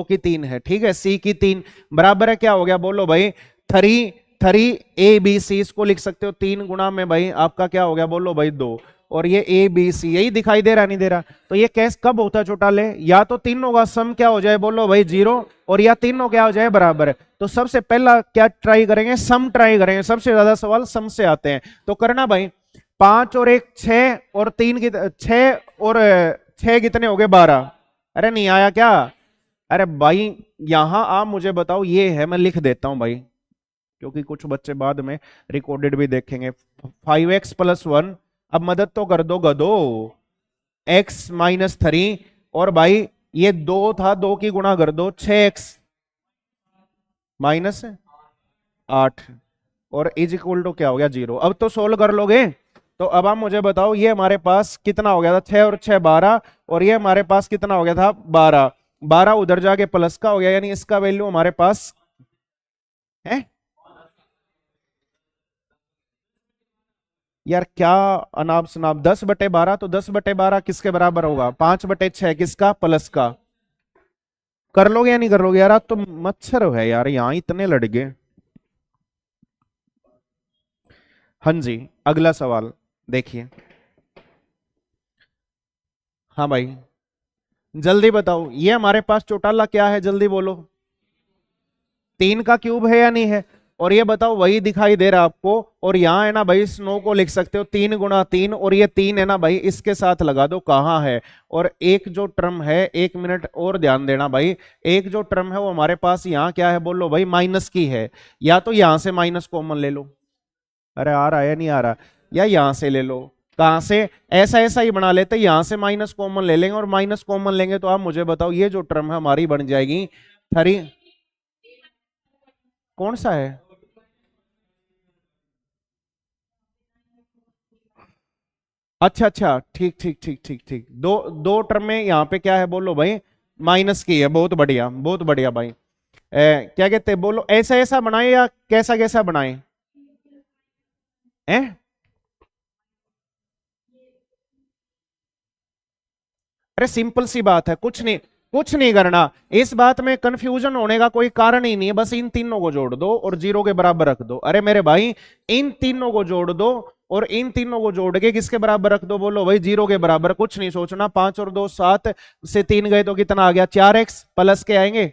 की 3 है, ठीक है। सी की 3 बराबर है क्या हो गया, बोलो भाई 3 3 ए बी सी, इसको लिख सकते हो 3 गुना में भाई आपका क्या हो गया, बोलो भाई 2। और ये ए बी सी यही दिखाई दे रहा नहीं दे रहा, तो ये कैस कब होता है चौटाले, या तो तीनों का सम क्या हो जाए, बोलो भाई 0, और या तीनों क्या हो जाए बराबर है। तो सबसे पहला क्या ट्राई करेंगे, सम ट्राई करेंगे, सबसे ज्यादा सवाल सम से आते हैं। तो करना भाई 5 और 1 6 और 3 की 6 और 6 कितने हो गए 12। अरे नहीं आया क्या, अरे भाई यहां आप मुझे बताओ, ये है मैं लिख देता हूं भाई क्योंकि कुछ बच्चे बाद में रिकॉर्डेड भी देखेंगे। 5x+1, अब मदद तो कर दो गदो, x-3, और भाई ये 2 था, 2 की गुणा कर दो 6x -8, और इज इक्वल टू क्या हो गया 0। अब तो सोल्व कर लोगे। तो अब आप मुझे बताओ ये हमारे पास कितना हो गया था, 6 और 6 12, और ये हमारे पास कितना हो गया था 12, 12 उधर जाके प्लस का हो गया, यानी इसका वैल्यू हमारे पास है। यार क्या अनाप शनाप, 10/12, तो 10/12 किसके बराबर होगा, 5/6 किसका, प्लस का। कर लोगे या नहीं कर लोगे यार, आप तो मच्छर है यार, यहां इतने लड़ गए। हाँ जी, अगला सवाल देखिए। हाँ भाई जल्दी बताओ, ये हमारे पास चौटाला क्या है, जल्दी बोलो। 3 का क्यूब है या नहीं है, और ये बताओ वही दिखाई दे रहा है आपको, और यहाँ है ना भाई स्नो को लिख सकते हो 3 गुणा 3, और ये 3 है ना भाई इसके साथ लगा दो कहाँ है। और एक जो टर्म है, 1 मिनट और ध्यान देना भाई, एक जो टर्म है वो हमारे पास यहाँ क्या है, बोलो भाई माइनस की है, या तो यहां से माइनस कॉमन ले लो। अरे आ रहा है नहीं आ रहा, या यहां से ले लो, कहां से, ऐसा ऐसा ही बना लेते, यहां से माइनस कॉमन ले लेंगे, और माइनस कॉमन लेंगे तो आप मुझे बताओ ये जो टर्म है हमारी बन जाएगी 3। कौन सा है, अच्छा अच्छा, ठीक ठीक ठीक ठीक ठीक, दो दो टर्म में यहाँ पे क्या है, बोलो भाई माइनस की है, बहुत बढ़िया बहुत बढ़िया भाई। क्या कहते हैं, बोलो ऐसा ऐसा बनाए या कैसा कैसा बनाए, हैं। अरे सिंपल सी बात है, कुछ नहीं करना, इस बात में कंफ्यूजन होने का कोई कारण ही नहीं है, बस इन तीनों को जोड़ दो और 0 के बराबर रख दो। अरे मेरे भाई इन तीनों को जोड़ दो और इन तीनों को जोड़ के किसके बराबर रख दो, बोलो भाई 0 के बराबर, कुछ नहीं सोचना। 5 और 2 7 से 3 गए तो कितना आ गया 4x, प्लस के आएंगे,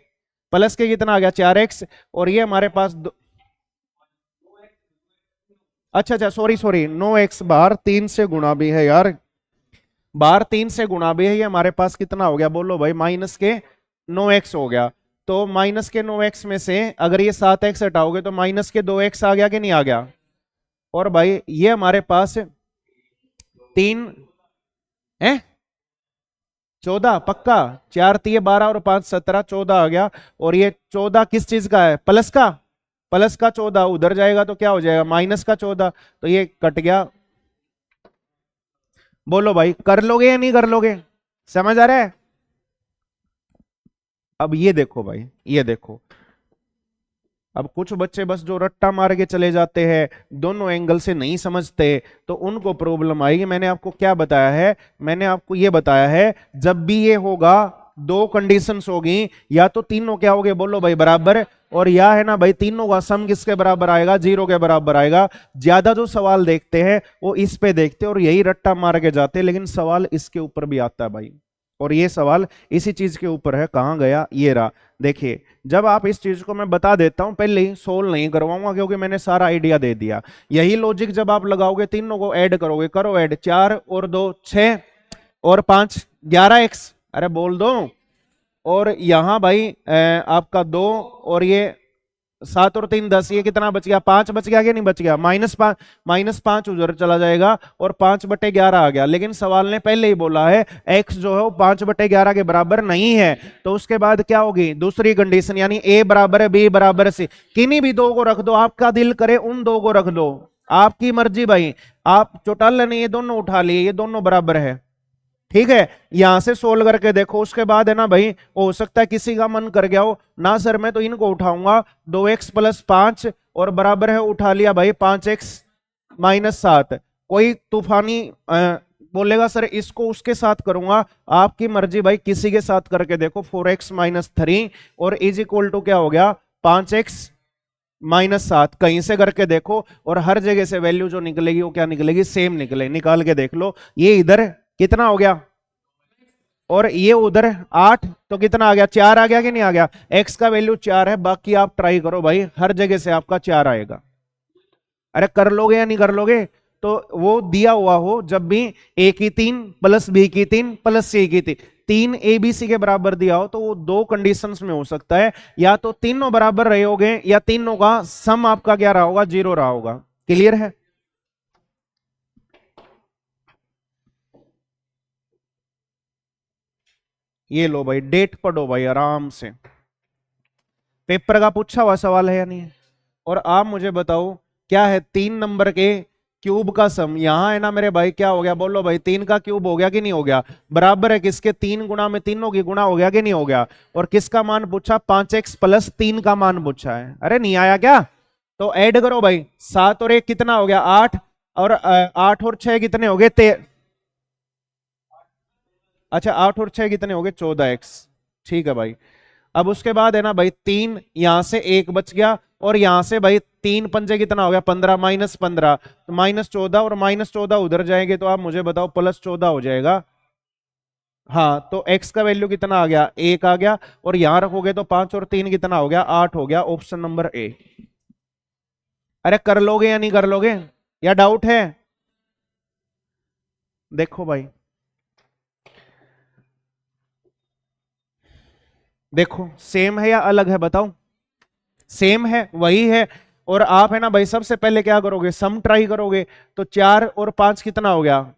प्लस के कितना आ गया 4x, और ये हमारे पास अच्छा अच्छा सॉरी सॉरी 9x बाहर 3 से गुणा भी है यार, बाहर 3 से गुणा भी है, ये हमारे पास कितना हो गया, बोलो भाई माइनस के 9x हो गया। तो माइनस के 9x में से अगर ये 7x हटाओगे तो माइनस के 2x आ गया कि नहीं आ गया। और भाई ये हमारे पास 3 है 14 पक्का, 4 3 12 और 5 17, 14 आ गया। और ये 14 किस चीज का है, प्लस का, प्लस का 14 उधर जाएगा तो क्या हो जाएगा माइनस का 14, तो ये कट गया। बोलो भाई कर लोगे या नहीं कर लोगे, समझ आ रहा है। अब ये देखो भाई, ये देखो, अब कुछ बच्चे बस जो रट्टा मार के चले जाते हैं, दोनों एंगल से नहीं समझते, तो उनको प्रॉब्लम आएगी। मैंने आपको क्या बताया है, मैंने आपको ये बताया है जब भी ये होगा दो कंडीशंस होगी, या तो तीनों क्या होगे, बोलो भाई बराबर, और या है ना भाई तीनों का सम किसके बराबर आएगा, 0 के बराबर आएगा। ज्यादा जो सवाल देखते हैं वो इस पे देखते हैं और यही रट्टा मार के जाते हैं, लेकिन सवाल इसके ऊपर भी आता है भाई, और ये सवाल इसी चीज के ऊपर है। कहां गया, ये रहा। देखिए जब आप इस चीज को मैं बता देता हूं, पहले ही सोल्व नहीं करवाऊंगा क्योंकि मैंने सारा आइडिया दे दिया। यही लॉजिक जब आप लगाओगे, तीनों को ऐड करोगे, करो ऐड, 4 और 2 6 और 5 11x, अरे बोल दो। और यहां भाई आपका 2 और ये 7 और 3 10, ये कितना बच गया? 5 बच गया कि नहीं बच गया? -5 उधर चला जाएगा और 5/11 आ गया। लेकिन सवाल ने पहले ही बोला है x जो है वो 5/11 के बराबर नहीं है, तो उसके बाद क्या होगी दूसरी कंडीशन, यानी a बराबर है b बराबर c। किन्हीं भी दो को रख दो, आपका दिल करे उन दो को रख दो, आपकी मर्जी भाई। आप चौटाला ने ये दोनों उठा लिए, ये दोनों बराबर है, ठीक है। यहां से सोल्व करके देखो, उसके बाद है ना भाई, हो सकता है किसी का मन कर गया हो ना सर मैं तो इनको उठाऊंगा, 2x + 5 और बराबर है, उठा लिया भाई 5x - 7। कोई तूफानी बोलेगा सर इसको उसके साथ करूंगा, आपकी मर्जी भाई, किसी के साथ करके देखो। 4x - 3 और इज इक्वल टू क्या हो गया? 5x - 7। कहीं से करके देखो और हर जगह से वैल्यू जो निकलेगी वो क्या निकलेगी? सेम निकले, निकाल के देख लो। ये इधर कितना हो गया और ये उधर 8, तो कितना आ गया? 4 आ गया कि नहीं आ गया? x का वैल्यू 4 है, बाकी आप ट्राई करो भाई, हर जगह से आपका 4 आएगा। अरे कर लोगे या नहीं कर लोगे? तो वो दिया हुआ हो जब भी a की 3 + b की 3 + c की 3 abc के बराबर दिया हो, तो वो दो कंडीशंस में हो सकता है, या तो तीनों बराबर रहे होगे या तीनों का सम आपका क्या रहा होगा? 0 रहा होगा। क्लियर है? ये लो भाई, डेट पढ़ो भाई आराम से, पेपर का पूछा हुआ सवाल है या नहीं है। और आप मुझे बताओ क्या है 3 नंबर के क्यूब का सम? यहां है ना मेरे भाई, क्या हो गया बोलो भाई? 3 का क्यूब हो गया कि नहीं हो गया? बराबर है किसके? 3 गुणा में तीनों की गुणा हो गया कि नहीं हो गया? और किसका मान पूछा? 5x + 3 का मान पूछा है। अरे नहीं आया क्या? तो ऐड करो भाई, 7 और 1 कितना हो गया? 8, और 8 और 6 कितने हो गए? अच्छा 8 और 6 कितने हो गए? 14x। ठीक है भाई। अब उसके बाद है ना भाई, 3 यहां से 1 बच गया, और यहां से भाई 3 पंजे कितना हो गया? 15 -15, तो -14, और -14 उधर जाएंगे तो आप मुझे बताओ +14 हो जाएगा। हाँ, तो x का वैल्यू कितना आ गया? 1 आ गया, और यहां रखोगे तो 5 और 3 कितना हो गया? 8 हो गया। Option number A. अरे कर लोगे या नहीं कर लोगे, या डाउट है? देखो भाई, देखो सेम है या अलग है बताओ? सेम है, वही है। और आप है ना भाई, सबसे पहले क्या करोगे? सम ट्राई करोगे। तो 4 और 5 कितना हो गया?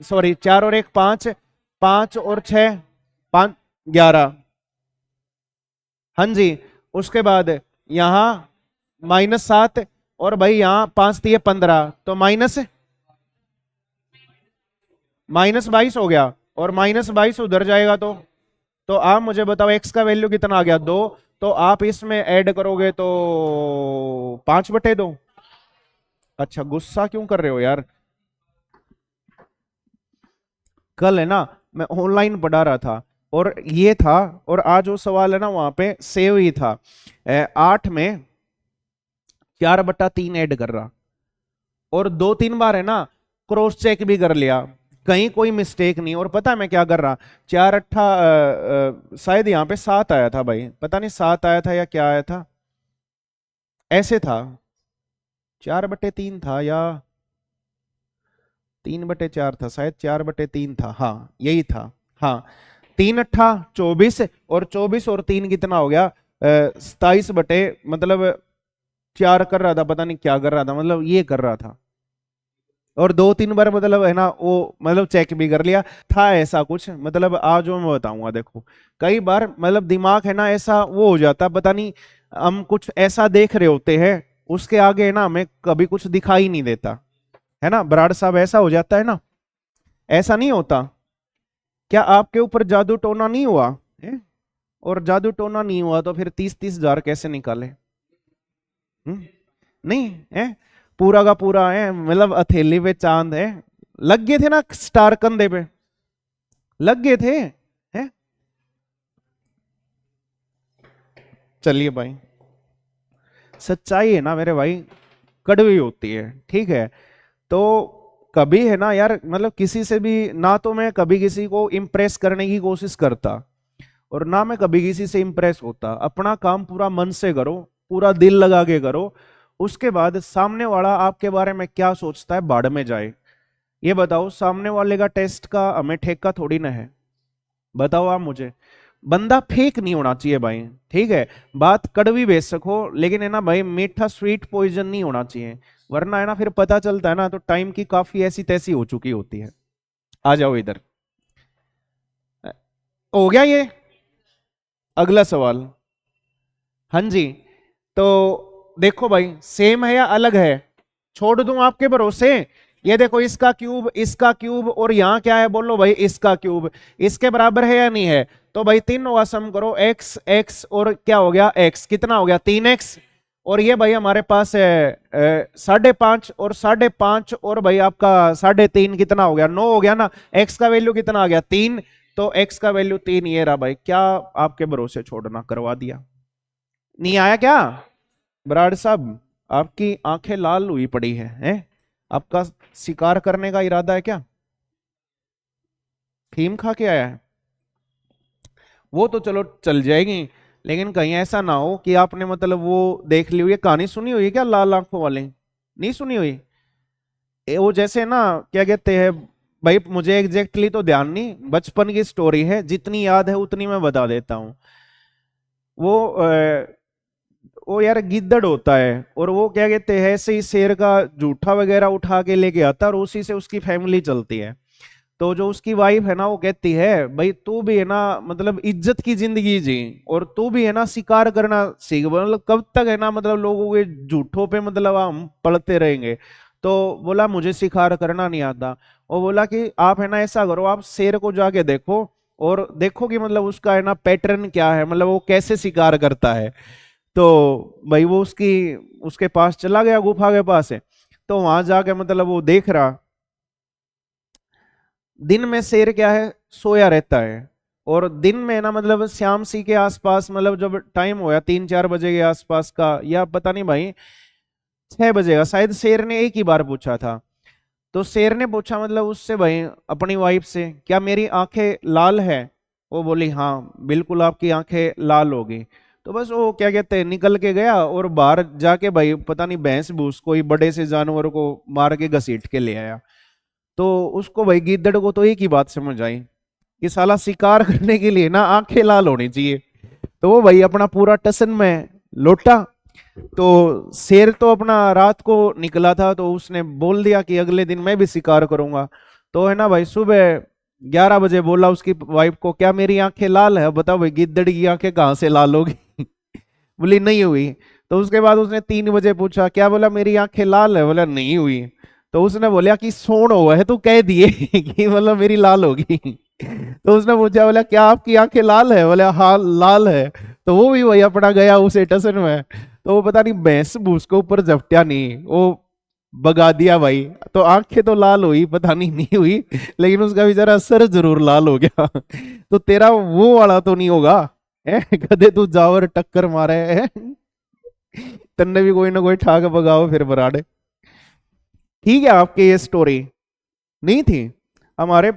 सॉरी, 4 और 1 5, 5 और 6 5 11। हाँ जी। उसके बाद यहां -7, और भाई यहां 5 दिए 15, तो -22 हो गया, और -22 उधर जाएगा तो आप मुझे बताओ x का वैल्यू कितना आ गया? 2। तो आप इसमें ऐड करोगे तो 5/2। अच्छा गुस्सा क्यों कर रहे हो यार? कल है ना मैं ऑनलाइन पढ़ा रहा था, और ये था, और आज वो सवाल है ना वहां पे सेव ही था। 8 में 4/3 ऐड कर रहा, और 2-3 बार है ना क्रॉस चेक भी कर लिया, कहीं कोई मिस्टेक नहीं। और पता है मैं क्या कर रहा? 4 8 शायद यहाँ पे 7 आया था भाई, पता नहीं 7 आया था या क्या आया था, ऐसे था। 4/3 था या 3/4 था, शायद 4/3 था, हाँ यही था। हाँ, 3 8 24, और 24 और 3 कितना हो गया? 27 बटे, मतलब 4 कर रहा था, पता नहीं क्या कर रहा था, मतलब ये कर रहा था। और 2-3 बार मतलब है ना वो, मतलब चेक भी कर लिया था, ऐसा कुछ। मतलब आज जो मैं बताऊंगा देखो, कई बार मतलब दिमाग है ना ऐसा वो हो जाता, पता नहीं हम कुछ ऐसा देख रहे होते हैं, उसके आगे है ना हमें कभी कुछ दिखाई नहीं देता, है ना बराड़ साहब? ऐसा हो जाता है ना, ऐसा नहीं होता क्या? आपके ऊपर जादू टोना नहीं हुआ है? और जादू टोना नहीं हुआ तो फिर 30-30 हजार कैसे निकाले? नहीं है, पूरा का पूरा है, मतलब हथेली पे चांद है, लग गए थे ना स्टार कंधे पे, लग गए थे, है? चलिए भाई, सच्चाई है ना मेरे भाई, कड़वी होती है, ठीक है। तो कभी है ना यार, मतलब किसी से भी ना, तो मैं कभी किसी को इम्प्रेस करने की कोशिश करता, और ना मैं कभी किसी से इम्प्रेस होता। अपना काम पूरा मन से करो, पूरा दिल लगा के करो, उसके बाद सामने वाला आपके बारे में क्या सोचता है बाढ़ में जाए। ये बताओ, सामने वाले का टेस्ट का हमें ठेका थोड़ी ना है, बताओ आप मुझे। बंदा फेक नहीं होना चाहिए भाई, ठीक है। बात कड़वी बेशक हो, लेकिन है ना भाई मीठा स्वीट पॉइजन नहीं होना चाहिए, वरना है ना फिर पता चलता है ना तो टाइम की काफी ऐसी तैसी हो चुकी होती है। आ जाओ इधर। हो गया ये। अगला सवाल। हाँ जी। तो देखो भाई सेम है या अलग है, छोड़ दूं आपके भरोसे। ये देखो इसका क्यूब और यहाँ क्या है, बोलो भाई इसका क्यूब, इसके बराबर है या नहीं है। तो भाई तीनों का सम करो, एक्स एक्स और क्या हो गया एक्स, कितना हो गया 3x। और ये भाई हमारे पास है 5.5 और 5.5 और भाई आपका 3.5 कितना हो गया 9 हो गया ना। एक्स का वैल्यू कितना आ गया 3, तो एक्स का वैल्यू 3 ये रहा भाई। क्या आपके भरोसे छोड़ना, करवा दिया। नहीं आया क्या बराड़ साहब, आपकी आंखें लाल हुई पड़ी हैं? आपका शिकार करने का इरादा है क्या? फीम खा के आया है? वो तो चलो चल जाएगी, लेकिन कहीं ऐसा ना हो कि आपने मतलब वो देख ली हुई है, कहानी सुनी हुई है क्या लाल आंखों वाले? नहीं सुनी हुई? वो जैसे ना क्या कहते हैं भाई, मुझे एग्जैक्टली तो ध्यान नहीं, बचपन की स्टोरी है, जितनी याद है उतनी मैं बता देता हूँ। वो वो यार गिद्दड़ होता है, और वो क्या कहते हैं ऐसे ही शेर का जूठा वगैरह उठा के लेके आता है, और उसी से उसकी फैमिली चलती है। तो जो उसकी वाइफ है ना वो कहती है भाई तू भी है ना मतलब इज्जत की जिंदगी जी, और तू भी है ना शिकार करना सीख, मतलब कब तक है ना मतलब लोगों के झूठों पे मतलब हम पड़ते रहेंगे। तो बोला मुझे शिकार करना नहीं आता। वो बोला कि आप है ना ऐसा करो, आप शेर को जाके देखो और देखो कि मतलब उसका है ना पैटर्न क्या है, मतलब वो कैसे शिकार करता है। तो भाई वो उसके पास चला गया, गुफा के पास है। तो वहां जाके मतलब वो देख रहा, दिन में शेर क्या है सोया रहता है, और दिन में ना मतलब श्याम सी के आसपास, मतलब जब टाइम होया 3-4 बजे के आसपास का, या पता नहीं भाई 6 बजे का शायद, शेर ने एक ही बार पूछा था। तो शेर ने पूछा मतलब उससे भाई अपनी वाइफ से, क्या मेरी आंखें लाल है? वो बोली हाँ बिल्कुल आपकी आंखें लाल होगी। तो बस वो क्या कहते हैं निकल के गया, और बाहर जाके भाई पता नहीं भैंस भूस कोई बड़े से जानवर को मार के घसीट के ले आया। तो उसको भाई गिद्दड़ को तो एक ही बात समझ आई कि साला शिकार करने के लिए ना आंखें लाल होनी चाहिए। तो वो भाई अपना पूरा टसन में लौटा। तो शेर तो अपना रात को निकला था, तो उसने बोल दिया कि अगले दिन मैं भी शिकार करूंगा। तो है ना भाई सुबह 11 बजे बोला उसकी वाइफ को, क्या मेरी आंखें लाल है? बताओ भाई गिद्दड़ की आंखें कहाँ से लाल होगी? बोली नहीं हुई। तो उसके बाद उसने 3 बजे पूछा, क्या? बोला मेरी आंखें लाल है? बोला नहीं हुई। तो उसने बोला कि सोन हुआ है तो कह दिए कि मतलब मेरी लाल होगी। तो उसने पूछा, बोला क्या आपकी आंखें लाल है? बोला हाँ लाल है। तो वो भी वही अपना गया उस स्टेशन में। तो वो पता नहीं भैंस भूस को ऊपर झपटिया नहीं, वो भगा दिया भाई। तो आंखें तो लाल हुई, पता नहीं हुई, लेकिन उसका बेचारा सर जरूर लाल हो गया। तो तेरा वो वाला तो नहीं होगा कदे तू जावर टक्कर मारे है। तन्ने भी कोई ना कोई ठाक भगाओ फिर बराड़े। ठीक है आपकी ये स्टोरी नहीं थी हमारे,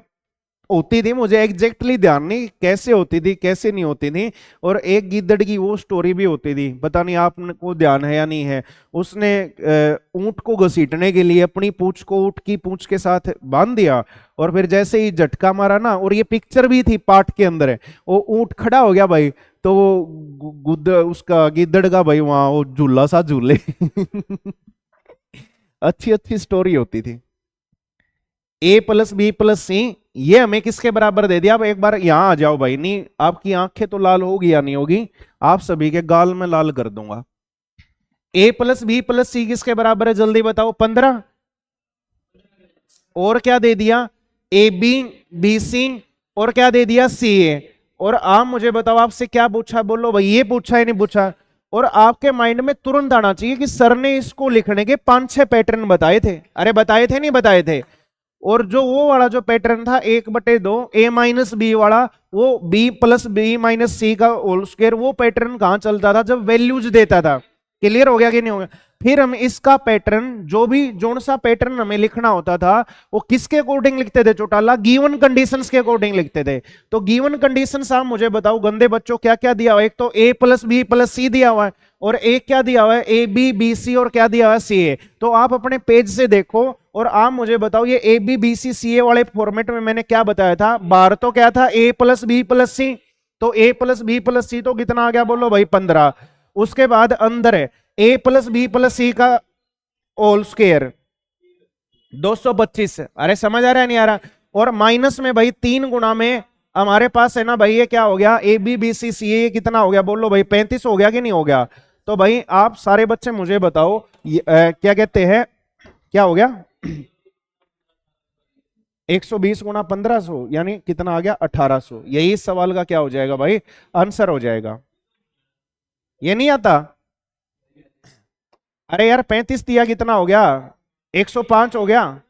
होती थी, मुझे एग्जैक्टली ध्यान नहीं कैसे होती थी कैसे नहीं होती थी। और एक गिद्दड़ की वो स्टोरी भी होती थी, पता नहीं आपको ध्यान है या नहीं है। उसने ऊंट को घसीटने के लिए अपनी पूंछ को ऊंट की पूंछ के साथ बांध दिया, और फिर जैसे ही झटका मारा ना, और ये पिक्चर भी थी पार्ट के अंदर है, वो ऊंट खड़ा हो गया भाई। तो वो गुद्द उसका गिद्दड़ का भाई वहां वो झूला सा झूले। अच्छी अच्छी स्टोरी होती थी। A+B+C ये हमें किसके बराबर दे दिया? आप एक बार यहां आ जाओ भाई, नहीं आपकी आंखें तो लाल होगी या नहीं होगी, आप सभी के गाल में लाल कर दूंगा। A+B+C किसके बराबर है जल्दी बताओ? 15। और क्या दे दिया? AB BC और क्या दे दिया? CA। और आप मुझे बताओ आपसे क्या पूछा, बोलो भाई ये पूछा है नहीं पूछा? और आपके माइंड में तुरंत आना चाहिए कि सर ने इसको लिखने के 5-6 पैटर्न बताए थे। अरे बताए थे नहीं बताए थे? और जो वो वाला जो पैटर्न था 1/2 A-B वाला, वो B+B-C का होल स्क्वायर, वो पैटर्न कहां चलता था? जब वैल्यूज देता था। क्लियर हो गया कि नहीं हो गया? फिर हम इसका पैटर्न, जो भी जोन सा पैटर्न हमें लिखना होता था, वो किसके अकॉर्डिंग लिखते थे चौटाला? गिवन कंडीशंस के अकॉर्डिंग लिखते थे। तो गिवन कंडीशंस आप मुझे बताओ गंदे बच्चों क्या क्या दिया हुआ है? एक तो A+B+C दिया हुआ है, और एक क्या दिया हुआ है? AB BC, और क्या दिया हुआ है? CA। तो आप अपने पेज से देखो और आप मुझे बताओ ये AB BC CA वाले फॉर्मेट में मैंने क्या बताया था? बार तो क्या था? A+B+C। तो ए प्लस बी प्लस सी तो कितना आ गया बोलो भाई 15। उसके बाद अंदर है ए प्लस बी प्लस सी का होल स्क्वायर 225। अरे समझ आ रहा है नहीं आ रहा? और माइनस में भाई 3 गुना में हमारे पास है ना भाई, ये क्या हो गया, ए बी बी सी सी, ये कितना हो गया बोलो भाई 35 हो गया कि नहीं हो गया? तो भाई आप सारे बच्चे मुझे बताओ क्या कहते हैं, क्या हो गया 120 गुना 1500 यानी कितना आ गया 1800। यही इस सवाल का क्या हो जाएगा भाई, आंसर हो जाएगा। ये नहीं आता? अरे यार 35 दिया कितना हो गया 105 हो गया।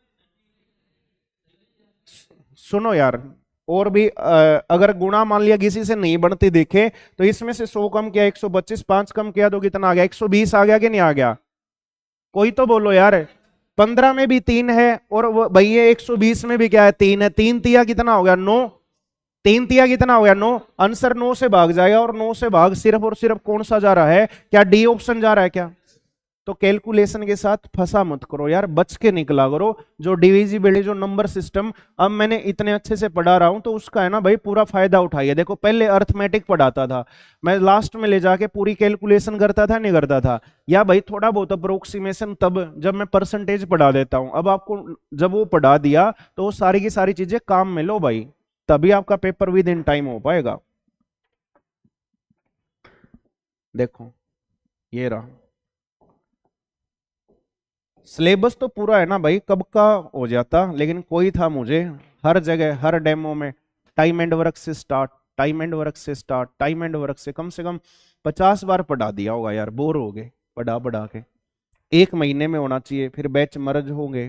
सुनो यार, और भी अगर गुणा मान लिया किसी से नहीं बनती देखे तो इसमें से 100 कम किया 125, 5 कम किया तो कितना आ गया 120 आ गया कि नहीं आ गया? कोई तो बोलो यार। 15 में भी 3 है और भाई ये 120 में भी क्या है 3 है। 3 तिया कितना हो गया 9। 3 तिया कितना हो गया 9। आंसर 9 से भाग जाएगा और 9 से भाग सिर्फ और सिर्फ कौन सा जा रहा है, क्या डी ऑप्शन जा रहा है क्या? तो कैलकुलेशन के साथ फंसा मत करो यार, बच के निकला करो। जो डिविजिबिलिटी जो नंबर सिस्टम अब मैंने इतने अच्छे से पढ़ा रहा हूं तो उसका है ना भाई पूरा फायदा उठाइए। देखो पहले अर्थमेटिक पढ़ाता था मैं, लास्ट में ले जाके पूरी कैलकुलेशन करता था नहीं करता था, या भाई थोड़ा बहुत अप्रोक्सीमेशन तब जब मैं परसेंटेज पढ़ा देता हूं। अब आपको जब वो पढ़ा दिया तो वो सारी की सारी चीजें काम में लो भाई, तभी आपका पेपर विद इन टाइम हो पाएगा। देखो ये रहा सिलेबस, तो पूरा है ना भाई कब का हो जाता, लेकिन कोई था मुझे हर जगह हर डेमो में टाइम एंड वर्क से स्टार्ट, टाइम एंड वर्क से स्टार्ट, टाइम एंड वर्क से कम 50 बार पढ़ा दिया होगा यार, बोर हो गए पढ़ा पढ़ा के। 1 महीने में होना चाहिए, फिर बैच मर्ज होंगे।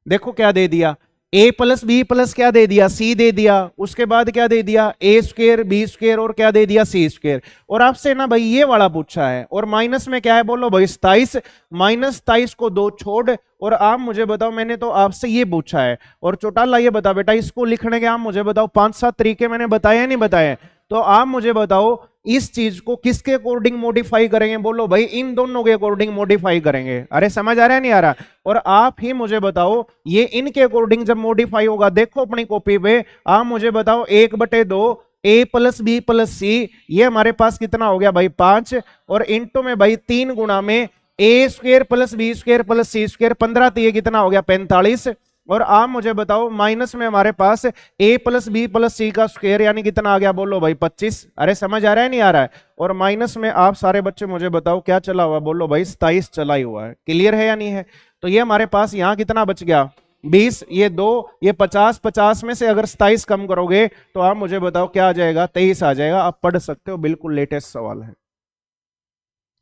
देखो क्या दे दिया, ए प्लस बी प्लस क्या दे दिया सी दे दिया, उसके बाद क्या दे दिया ए स्क्वायर बी स्क्वायर और क्या दे दिया सी स्क्वायर। और आपसे ना भाई ये वाला पूछा है और माइनस में क्या है बोलो भाई 27, -27 को 2 छोड़। और आप मुझे बताओ, मैंने तो आपसे ये पूछा है और चौटाला ये बता बेटा इसको लिखने के आप मुझे बताओ 5-7 तरीके मैंने बताए नहीं बताए? तो आप मुझे बताओ इस चीज को किसके अकॉर्डिंग मॉडिफाई करेंगे बोलो भाई, इन दोनों के अकॉर्डिंग मॉडिफाई करेंगे। अरे समझ आ रहा है नहीं आ रहा? और आप ही मुझे बताओ ये इनके अकॉर्डिंग जब मॉडिफाई होगा, देखो अपनी कॉपी पे, आप मुझे बताओ 1/2 ए प्लस बी प्लस सी, ये हमारे पास कितना हो गया भाई 5, और इंटू में भाई 3 गुना में A square plus B square plus C square 15, तो ये कितना हो गया 45। और आप मुझे बताओ माइनस में हमारे पास ए प्लस बी प्लस सी का स्क्वायर यानी कितना आ गया बोलो भाई 25। अरे समझ आ रहा है नहीं आ रहा है? और माइनस में आप सारे बच्चे मुझे बताओ क्या चला हुआ बोलो भाई 27 चला ही हुआ है। क्लियर है या नहीं है? तो ये हमारे पास यहाँ कितना बच गया 20, ये 2, ये 50, 50 में से अगर 27 कम करोगे तो आप मुझे बताओ क्या आ जाएगा 23 आ जाएगा। आप पढ़ सकते हो, बिल्कुल लेटेस्ट सवाल है।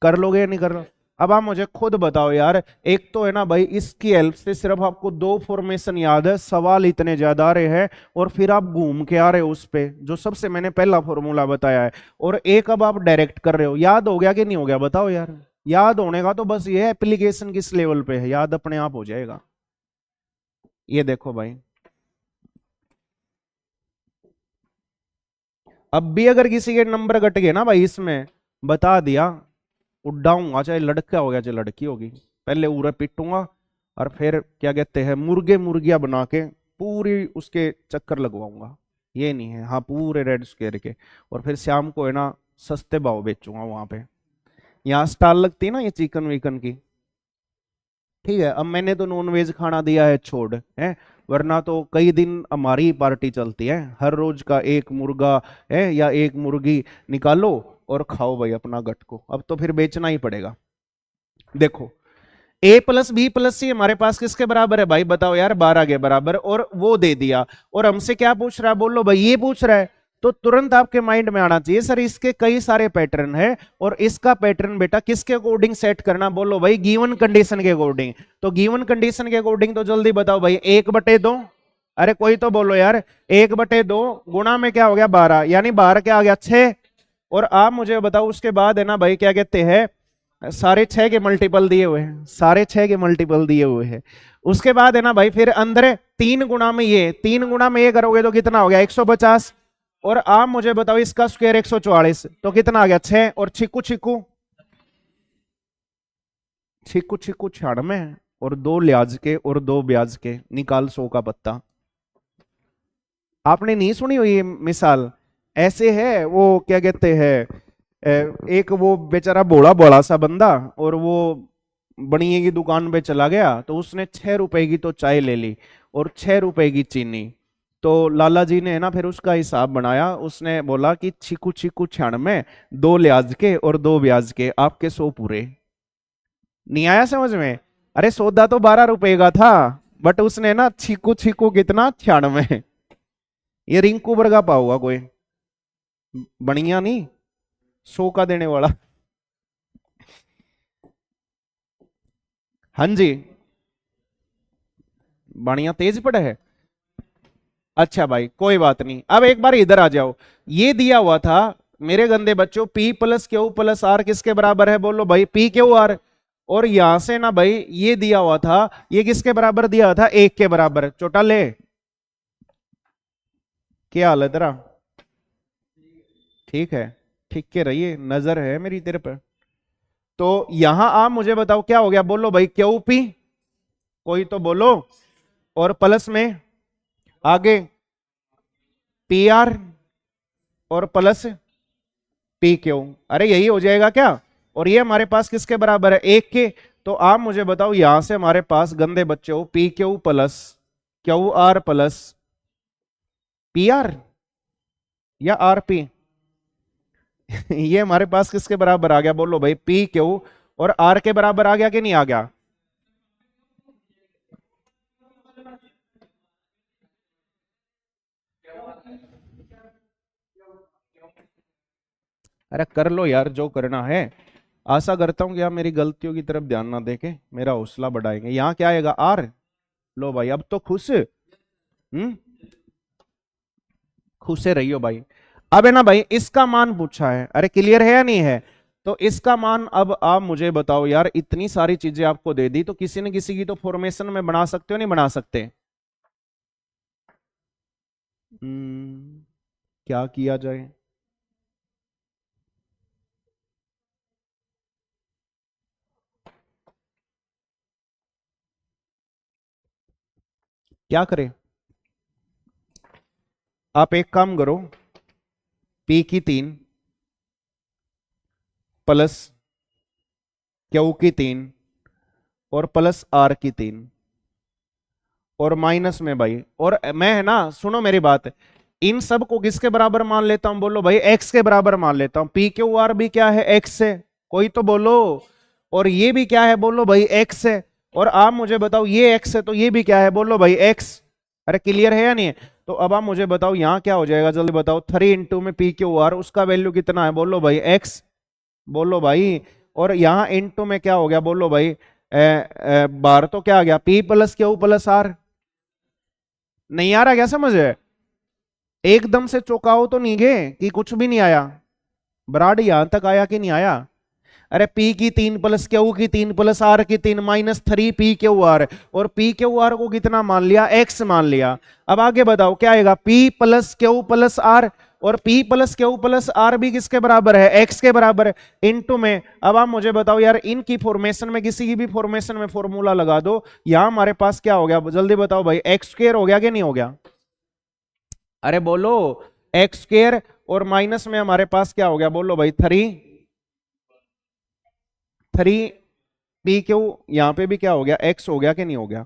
कर लोगे या नहीं कर लो? अब आप मुझे खुद बताओ यार, एक तो है ना भाई इसकी हेल्प से सिर्फ आपको 2 फॉर्मेशन याद है, सवाल इतने ज्यादा आ रहे हैं और फिर आप घूम के आ रहे हो उस पे जो सबसे मैंने पहला फॉर्मूला बताया है, और एक अब आप डायरेक्ट कर रहे हो। याद हो गया कि नहीं हो गया बताओ यार? याद होने का तो बस ये एप्लीकेशन किस लेवल पे है, याद अपने आप हो जाएगा। ये देखो भाई, अब भी अगर किसी के नंबर कट गए ना भाई इसमें बता दिया, उड़ाऊंगा चाहे लड़का हो गया चाहे लड़की होगी, पहले उरे पीटूंगा और फिर क्या कहते हैं मुर्गे मुर्गियां बना के पूरी उसके चक्कर लगवाऊंगा। ये नहीं है, हाँ पूरे रेड स्क्वायर के, और फिर शाम को है ना सस्ते भाव बेचूंगा वहां पे। यहाँ स्टॉल लगती है ना ये चिकन विकन की, ठीक है। अब मैंने तो नॉन वेज खाना दिया है छोड़ है, वरना तो कई दिन हमारी पार्टी चलती है, हर रोज का एक मुर्गा है या एक मुर्गी निकालो और खाओ भाई अपना गट को। अब तो फिर बेचना ही पड़ेगा। देखो a प्लस बी प्लस सी हमारे पास किसके बराबर है भाई बताओ यार 12 के बराबर, और वो दे दिया। और हमसे क्या पूछ रहा है बोलो भाई, ये पूछ रहा है। तो तुरंत आपके माइंड में आना चाहिए सर इसके कई सारे पैटर्न है और इसका पैटर्न बेटा किसके अकॉर्डिंग सेट करना बोलो भाई गिवन कंडीशन के अकॉर्डिंग। तो गिवन कंडीशन के अकॉर्डिंग तो जल्दी बताओ भाई 1/2, अरे कोई तो बोलो यार 1/2 गुणा में क्या हो गया 12, यानी 12 क्या आ गया 6। और आप मुझे बताओ उसके बाद है ना भाई क्या कहते हैं सारे 6 के मल्टीपल दिए हुए हैं, सारे 6 के मल्टीपल दिए हुए हैं। उसके बाद है ना भाई फिर अंदर 3 गुणा में ये, 3 गुणा में ये करोगे तो कितना हो गया 150। और आप मुझे बताओ इसका स्क्वायर 144, तो कितना आ गया 6। और छिकू छिकू छिकू छिकू 96 और 2 लिहाज के और 2 ब्याज के, निकाल 100 का पत्ता। आपने नहीं सुनी हुई ये मिसाल? ऐसे है वो क्या कहते हैं, एक वो बेचारा बोला बड़ा सा बंदा, और वो बनिए की दुकान पे चला गया, तो उसने 6 रुपए की तो चाय ले ली और 6 रुपए की चीनी। तो लाला जी ने ना फिर उसका हिसाब बनाया, उसने बोला कि छीकू छीकू क्षण में 2 लिहाज के और 2 ब्याज के, आपके 100 पूरे। नहीं आया समझ में? अरे सौदा तो 12 रुपए का था, बट उसने ना छीकू छीकू कितना 96। ये रिंकू बर्गा पाऊंगा कोई, बढ़िया नहीं, 100 का देने वाला। हाँ जी, बढ़िया तेज पड़ा है। अच्छा भाई कोई बात नहीं, अब एक बार इधर आ जाओ। ये दिया हुआ था मेरे गंदे बच्चों, P plus Q plus r किसके बराबर है, बोलो भाई P क्यू आर। और यहां से ना भाई ये दिया हुआ था, ये किसके बराबर दिया हुआ था, 1 के बराबर। चौटाले क्या हाल है तेरा? ठीक है, ठीक के रहिए, नजर है मेरी तेरे पर। तो यहां आप मुझे बताओ क्या हो गया, बोलो भाई क्यू पी, कोई तो बोलो। और प्लस में आगे पी आर, और प्लस पी क्यू। अरे यही हो जाएगा क्या? और ये हमारे पास किसके बराबर है, 1 के। तो आप मुझे बताओ यहां से हमारे पास गंदे बच्चों P Q plus Q R plus P R या आर पी, ये हमारे पास किसके बराबर आ गया, बोलो भाई पी क्यू और आर के बराबर आ गया कि नहीं आ गया? अरे कर लो यार जो करना है। आशा करता हूं कि आप मेरी गलतियों की तरफ ध्यान ना देके मेरा हौसला बढ़ाएंगे। यहाँ क्या आएगा, आर। लो भाई अब तो खुश, खुश रहियो भाई। अब है ना भाई, इसका मान पूछा है, अरे क्लियर है या नहीं है? तो इसका मान अब आप मुझे बताओ यार, इतनी सारी चीजें आपको दे दी, तो किसी न किसी की तो फॉर्मेशन में बना सकते हो, नहीं बना सकते? क्या किया जाए? क्या करें? आप एक काम करो, पी की 3 प्लस क्यू की 3 और प्लस आर की 3 और माइनस में भाई, और मैं है ना, सुनो मेरी बात, इन सब को किसके बराबर मान लेता हूं, बोलो भाई एक्स के बराबर मान लेता हूं। पी क्यू आर भी क्या है, एक्स है, कोई तो बोलो। और ये भी क्या है, बोलो भाई एक्स है। और आप मुझे बताओ ये एक्स है तो ये भी क्या है, बोलो भाई एक्स। अरे क्लियर है या नहीं है? तो अब आप मुझे बताओ यहाँ क्या हो जाएगा, जल्दी बताओ। 3 इंटू में पी क्यू आर, उसका वैल्यू कितना है, बोलो भाई एक्स, बोलो भाई। और यहाँ इंटू में क्या हो गया, बोलो भाई बार तो क्या आ गया, p plus Q plus r. नहीं आ रहा क्या समझ है? एकदम से चौंकाओ तो नहीं गए कि कुछ भी नहीं आया, ब्राड यहां तक आया कि नहीं आया? अरे पी की 3 प्लस क्यू की 3 प्लस आर की 3 माइनस 3 पी क्यू आर, और पी क्यू आर को कितना मान लिया, एक्स मान लिया। अब आगे बताओ क्या आएगा, p plus Q plus r, और P plus Q plus r भी किसके बराबर है, एक्स के बराबर है, इनटू में। अब आप मुझे बताओ यार, इनकी फॉर्मेशन में किसी की भी फॉर्मेशन में फॉर्मूला लगा दो। यहां हमारे पास क्या हो गया, जल्दी बताओ भाई, एक्स स्क्वायर हो गया कि नहीं हो गया? अरे बोलो, एक्स स्क्वायर, और माइनस में हमारे पास क्या हो गया, बोलो भाई 3 पी क्यू, यहां पे भी क्या हो गया, एक्स हो गया कि नहीं हो गया?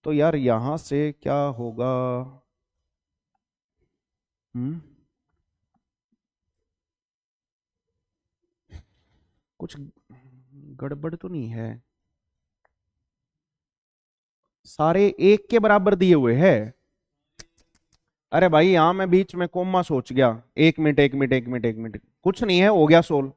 तो यार यहां से क्या होगा, हम्म कुछ गड़बड़ तो नहीं है? सारे 1 के बराबर दिए हुए हैं। अरे भाई यहां मैं बीच में कोमा सोच गया, 1 मिनट 1 मिनट 1 मिनट 1 मिनट, कुछ नहीं है, हो गया सोल्व।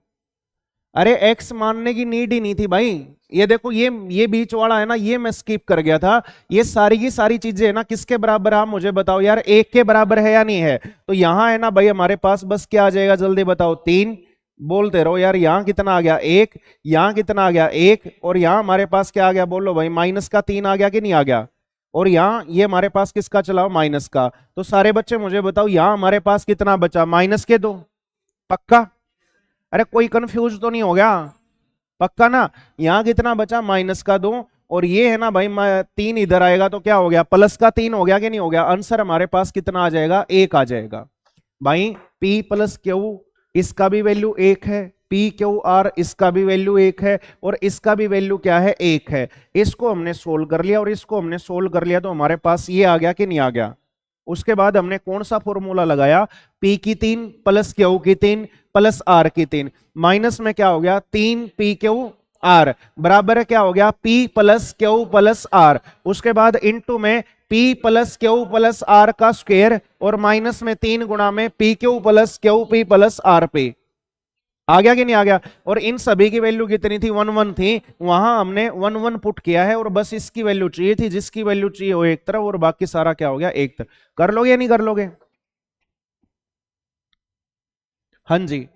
अरे एक्स मानने की नीड ही नहीं थी भाई। ये देखो, ये बीच वाला है ना, ये मैं स्किप कर गया था। ये सारी की सारी चीजें है ना किसके बराबर है, आप मुझे बताओ यार, 1 के बराबर है या नहीं है? तो यहां है ना भाई हमारे पास बस क्या आ जाएगा, जल्दी बताओ, 3। बोलते रहो यार, यहां कितना आ गया, 1, यहां कितना आ गया, 1, और यहां हमारे पास क्या आ गया, बोलो भाई माइनस का 3 आ गया कि नहीं आ गया? और यहां ये हमारे पास किसका चला, माइनस का। तो सारे बच्चे मुझे बताओ यहां हमारे पास कितना बचा, माइनस के 2, पक्का? अरे कोई कंफ्यूज तो नहीं हो गया, पक्का ना? यहां कितना बचा, माइनस का 2, और ये है ना भाई 3 इधर आएगा तो क्या हो गया, प्लस का 3 हो गया कि नहीं हो गया? आंसर हमारे पास कितना आ जाएगा, 1 आ जाएगा। भाई P प्लस क्यू इसका भी वैल्यू एक है, पी क्यू आर इसका भी वैल्यू एक है, और इसका भी वैल्यू क्या है, एक है। इसको हमने सोल्व कर लिया और इसको हमने सोल्व कर लिया, तो हमारे पास ये आ गया कि नहीं आ गया। उसके बाद हमने कौन सा फॉर्मूला लगाया, पी की 3 प्लस क्यू की 3 प्लस आर की 3, माइनस में क्या हो गया 3 पी क्यू आर बराबर है क्या हो गया, P plus Q plus R. उसके बाद इनटू में P plus Q plus R का स्क्वायर, और माइनस में 3 गुणा में P Q plus Q P plus R P. आ गया कि नहीं आ गया। और इन सभी की वैल्यू कितनी थी, 1 1 थी, वहां हमने 1 1 पुट किया है, और बस इसकी वैल्यू चाहिए थी, जिसकी वैल्यू चाहिए वो एक तरफ और बाकी सारा क्या हो गया एक तरफ। कर लोगे या नहीं कर लोगे। हाँ जी,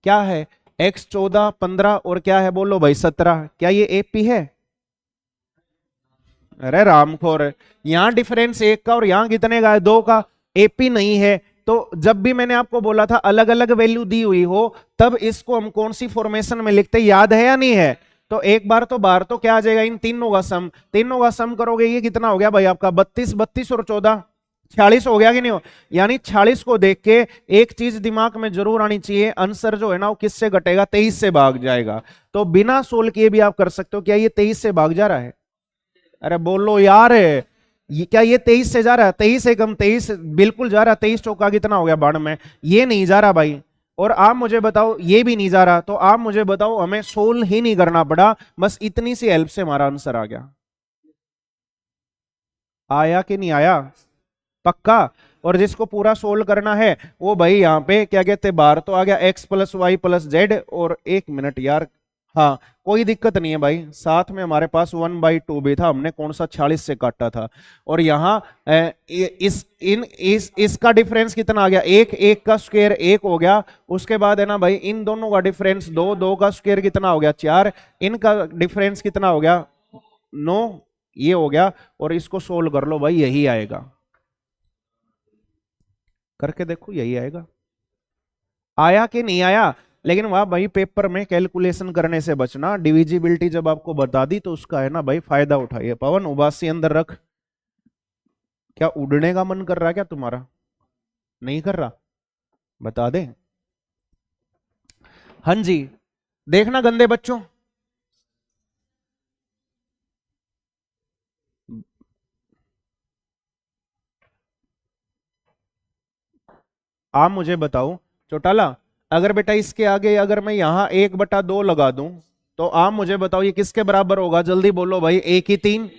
क्या है x 14 15 और क्या है बोलो भाई 17, क्या ये एपी है। अरे रामखोर, यहां डिफरेंस एक का और यहां कितने का है, दो का, एपी नहीं है। तो जब भी मैंने आपको बोला था अलग अलग वैल्यू दी हुई हो, तब इसको हम कौन सी फॉर्मेशन में लिखते, याद है या नहीं है। तो एक बार तो बाहर तो क्या आ जाएगा, इन तीनों का सम, तीनों का सम करोगे ये कितना हो गया भाई आपका 32 32 और 14 46 हो गया कि नहीं हो। यानी 46 को देख के एक चीज दिमाग में जरूर आनी चाहिए, आंसर जो है ना वो किससे घटेगा, 23 से भाग जाएगा। तो बिना सोल किए भी आप कर सकते हो, क्या ये 23 से भाग जा रहा है। अरे बोलो यार, ये क्या ये 23 से जा रहा है, 23 से कम 23 बिल्कुल जा रहा है, 23 चौका कितना हो गया 92 में, ये नहीं जा रहा भाई। और आप मुझे बताओ ये भी नहीं जा रहा, तो आप मुझे बताओ हमें सोल्व ही नहीं करना पड़ा, बस इतनी सी हेल्प से हमारा आंसर आ गया। आया कि नहीं आया, पक्का। और जिसको पूरा सोल्व करना है वो भाई यहाँ पे क्या कहते बाहर तो आ गया x plus y plus z, और एक मिनट यार, हाँ कोई दिक्कत नहीं है भाई, साथ में हमारे पास 1/2 भी था, हमने कौन सा 46 से काटा था। और यहाँ इसका डिफरेंस कितना आ गया, एक, एक का स्क्वायर एक हो गया। उसके बाद है ना भाई इन दोनों का डिफरेंस दो, दो का स्क्वायर कितना हो गया 4, इनका डिफरेंस कितना हो गया 9, ये हो गया। और इसको सोल्व कर लो भाई, यही आएगा, करके देखो यही आएगा। आया कि नहीं आया। लेकिन वहां भाई पेपर में कैलकुलेशन करने से बचना, डिविजिबिलिटी जब आपको बता दी तो उसका है ना भाई फायदा उठाइए। पवन उबासी अंदर रख, क्या उड़ने का मन कर रहा है क्या तुम्हारा, नहीं कर रहा, बता दे। हाँ जी, देखना गंदे बच्चों, आप मुझे बताओ चौटाला, अगर बेटा इसके आगे अगर मैं यहां 1/2 लगा दूं, तो आप मुझे बताओ ये किसके बराबर होगा, जल्दी बोलो भाई, ए की 3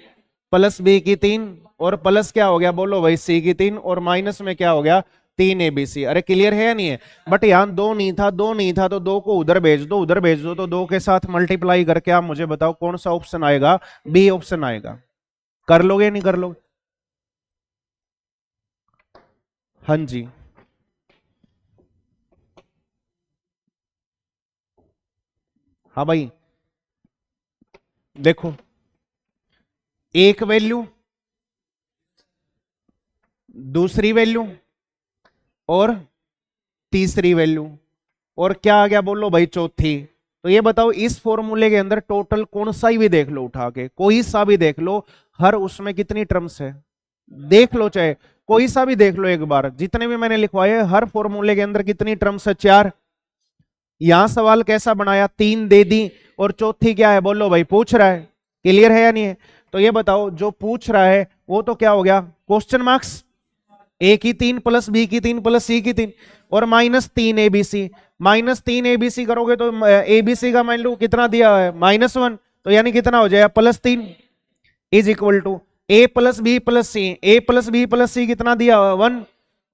प्लस बी की 3 और प्लस क्या हो गया बोलो भाई सी की 3, और माइनस में क्या हो गया 3 ABC। अरे क्लियर है या नहीं है। बट यहां दो नहीं था, दो नहीं था, तो दो को उधर भेज दो, उधर भेज दो, तो दो के साथ मल्टीप्लाई करके आप मुझे बताओ कौन सा ऑप्शन आएगा, बी ऑप्शन आएगा। कर लोगे नहीं कर लोगे। हाँ जी, हाँ भाई देखो, एक वैल्यू, दूसरी वैल्यू, और तीसरी वैल्यू, और क्या आ गया बोलो भाई चौथी। तो ये बताओ इस फॉर्मूले के अंदर टोटल कौन सा ही भी देख लो, उठा के कोई सा भी देख लो, हर उसमें कितनी टर्म्स है, देख लो चाहे कोई सा भी देख लो एक बार, जितने भी मैंने लिखवाए हर फॉर्मूले के अंदर कितनी टर्म्स है, 4। यहां सवाल कैसा बनाया, 3 दे दी, और चौथी क्या है बोलो भाई, पूछ रहा है, क्लियर है या नहीं है। तो ये बताओ जो पूछ रहा है वो तो क्या हो गया, क्वेश्चन मार्क्स, ए की 3 प्लस बी की 3 प्लस सी की 3, और -3 ABC। -3 ABC करोगे तो ABC का वैल्यू कितना दिया है -1, तो यानी कितना हो जाएगा +3 is equal to A plus B plus C, A plus B plus C कितना दिया हुआ 1।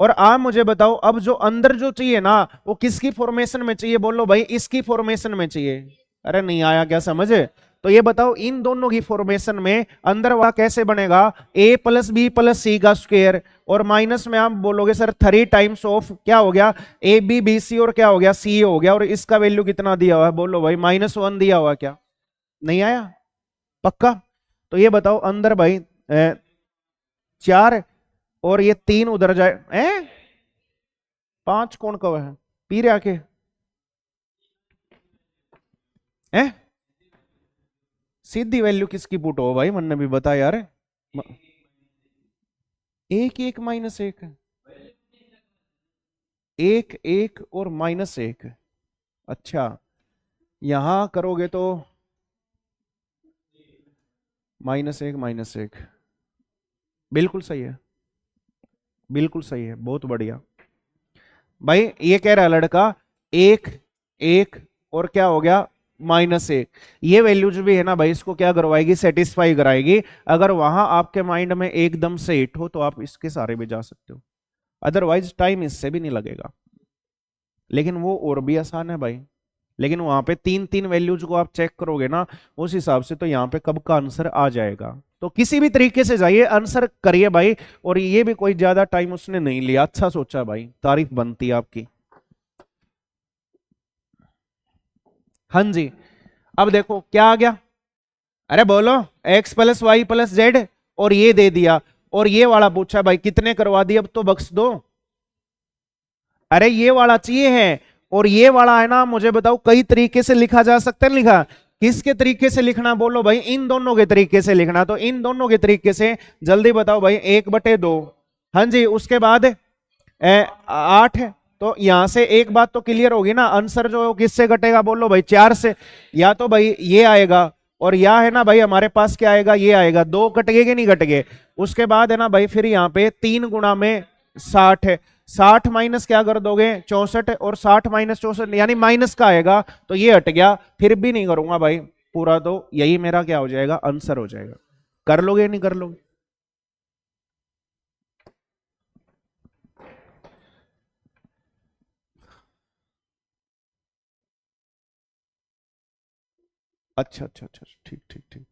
और आप मुझे बताओ अब जो अंदर जो चाहिए ना वो किसकी फॉर्मेशन में चाहिए बोलो भाई, इसकी फॉर्मेशन में चाहिए। अरे नहीं आया क्या समझे। तो ये बताओ इन दोनों की फॉर्मेशन में अंदर वाला कैसे बनेगा, ए प्लस बी प्लस सी का स्क्वायर, और माइनस में आप बोलोगे सर 3 टाइम्स ऑफ क्या हो गया, ए बी बी सी, और क्या हो गया सी हो गया, और इसका वैल्यू कितना दिया हुआ है बोलो भाई -1 दिया हुआ, क्या नहीं आया, पक्का। तो ये बताओ अंदर भाई 4, और ये 3 उधर जाए, 5 कौन कवा है, पी रहे आके हैं। सीधी वैल्यू किसकी पुट हो भाई, मन ने भी बता यार। एक एक माइनस एक, एक एक और माइनस एक। अच्छा, यहां करोगे तो माइनस एक माइनस एक, बिल्कुल सही है, बिल्कुल सही है, बहुत बढ़िया। भाई ये कह रहा है लड़का एक एक और क्या हो गया माइनस एक, ये वैल्यू जो भी है ना भाई इसको क्या करवाएगी, सेटिस्फाई कराएगी। अगर वहां आपके माइंड में एकदम से हिट हो तो आप इसके सारे भी जा सकते हो, अदरवाइज टाइम इससे भी नहीं लगेगा। लेकिन वो और भी आसान है भाई, लेकिन वहां पे तीन तीन वैल्यूज को आप चेक करोगे ना, उस हिसाब से तो यहाँ पे कब का आंसर आ जाएगा। तो किसी भी तरीके से जाइए आंसर करिए भाई। और ये भी कोई ज्यादा टाइम उसने नहीं लिया, अच्छा सोचा भाई, तारीफ बनती है आपकी। हाँ जी, अब देखो क्या आ गया, अरे बोलो, x plus y plus z, और ये दे दिया, और ये वाला पूछा भाई कितने करवा दिए, अब तो बख्श दो। अरे ये वाला चाहिए है, और ये वाला है ना, मुझे बताओ कई तरीके से लिखा जा सकता है, लिखा किसके तरीके से लिखना बोलो भाई, इन दोनों के तरीके से लिखना, तो इन दोनों के तरीके से जल्दी बताओ भाई, 1/2। हाँ जी, उसके बाद 8 है, तो यहां से एक बात तो क्लियर होगी ना, आंसर जो है वो किससे घटेगा बोलो भाई, 4 से। या तो भाई ये आएगा, और या है ना भाई हमारे पास क्या आएगा, ये आएगा, 2 कट गए कि नहीं कट गए। उसके बाद है ना भाई फिर यहाँ पे 3 गुणा में 60 है, 60 माइनस क्या कर दोगे 64, और 60 माइनस 64 यानी माइनस का आएगा, तो ये हट गया, फिर भी नहीं करूंगा भाई पूरा, तो यही मेरा क्या हो जाएगा, आंसर हो जाएगा। कर लोगे नहीं कर लोगे? अच्छा अच्छा अच्छा, ठीक ठीक ठीक।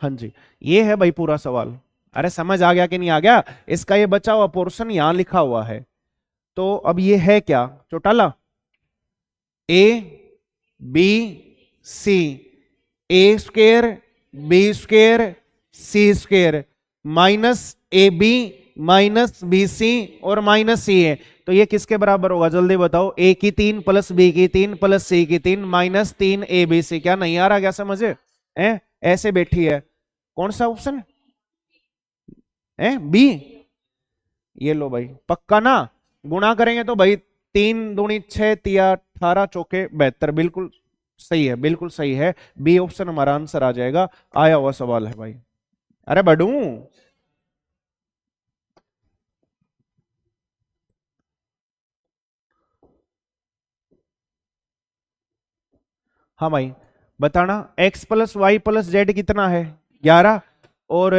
हाँ जी, ये है भाई पूरा सवाल। अरे समझ आ गया कि नहीं आ गया? इसका ये बचा हुआ पोर्शन यहां लिखा हुआ है। तो अब ये है क्या, Chautala, a B c, a square b square c square minus A B minus B c और माइनस सी है, तो ये किसके बराबर होगा जल्दी बताओ, ए की 3 प्लस बी की 3 प्लस सी की 3 माइनस 3 ए बी सी। क्या नहीं आ रहा, क्या समझे? ऐसे बैठी है, कौन सा ऑप्शन है, बी? ये लो भाई पक्का ना, गुणा करेंगे तो भाई 3 दूनी 6 तिया 18 चौके 72, बिल्कुल सही है, बिल्कुल सही है, बी ऑप्शन हमारा आंसर आ जाएगा। आया हुआ सवाल है भाई। अरे बडू, हाँ भाई बताना, x plus y plus z कितना है, 11, और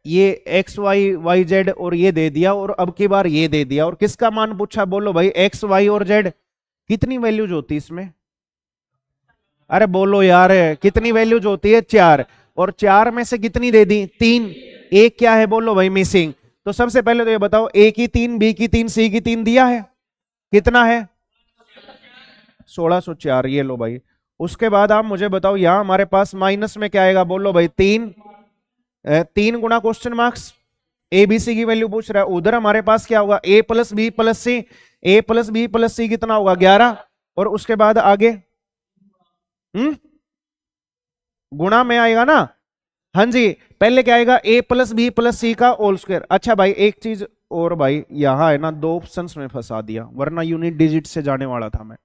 ये एक्स वाई वाई जेड और ये दे दिया, और अब की बार ये दे दिया, और किसका मान पूछा बोलो भाई, एक्स वाई और जेड, कितनी वैल्यूज होती है इसमें? अरे बोलो यार, कितनी वैल्यूज होती है, 4, और 4 में से कितनी दे दी, 3, एक क्या है बोलो भाई, मिसिंग। तो सबसे पहले तो ये बताओ, ए की 3 बी की 3 सी की 3 दिया है, कितना है, 1604, ये लो भाई। उसके बाद आप मुझे बताओ यहां हमारे पास माइनस में क्या आएगा बोलो भाई, 3, 3 गुना question marks, A B C की वैल्यू पूछ रहा है, उधर हमारे पास क्या होगा, ए plus B plus C, A plus B plus C कितना होगा, 11, और उसके बाद आगे गुणा में आएगा ना। हाँ जी, पहले क्या आएगा, ए प्लस बी प्लस सी का होल स्क्वायर। अच्छा भाई एक चीज और भाई, यहां है ना 2 ऑप्शंस में फंसा दिया, वरना यूनिट डिजिट से जाने वाला था मैं।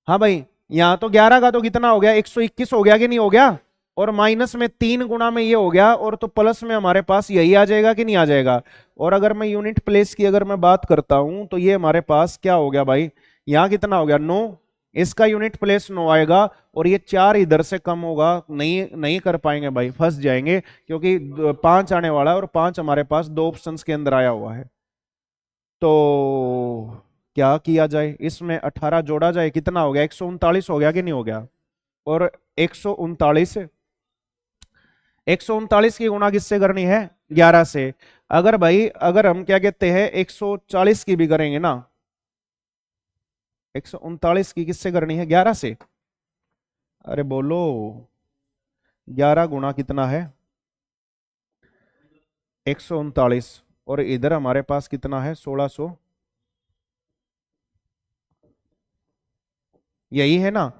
हाँ भाई, यहां तो 11 का तो कितना हो गया, 121 हो गया कि नहीं हो गया, और माइनस में 3 गुना में ये हो गया, और तो प्लस में हमारे पास यही आ जाएगा कि नहीं आ जाएगा। और अगर मैं यूनिट प्लेस की अगर मैं बात करता हूं, तो ये हमारे पास क्या हो गया भाई, यहां कितना हो गया 9, इसका यूनिट प्लेस 9 आएगा, और ये 4 इधर से कम होगा, नहीं नहीं कर पाएंगे भाई, फंस जाएंगे, क्योंकि 5 आने वाला है, और 5 हमारे पास 2 ऑप्शंस के अंदर आया हुआ है। तो क्या किया जाए, इसमें 18 जोड़ा जाए, कितना हो गया, 139 हो गया कि नहीं हो गया, और 139, 139 की गुणा किससे करनी है, 11 से। अगर भाई अगर हम क्या कहते हैं 140 की भी करेंगे ना, 139 की किससे करनी है, 11 से। अरे बोलो, 11 गुणा कितना है, 139, और इधर हमारे पास कितना है, 1600, यही है ना।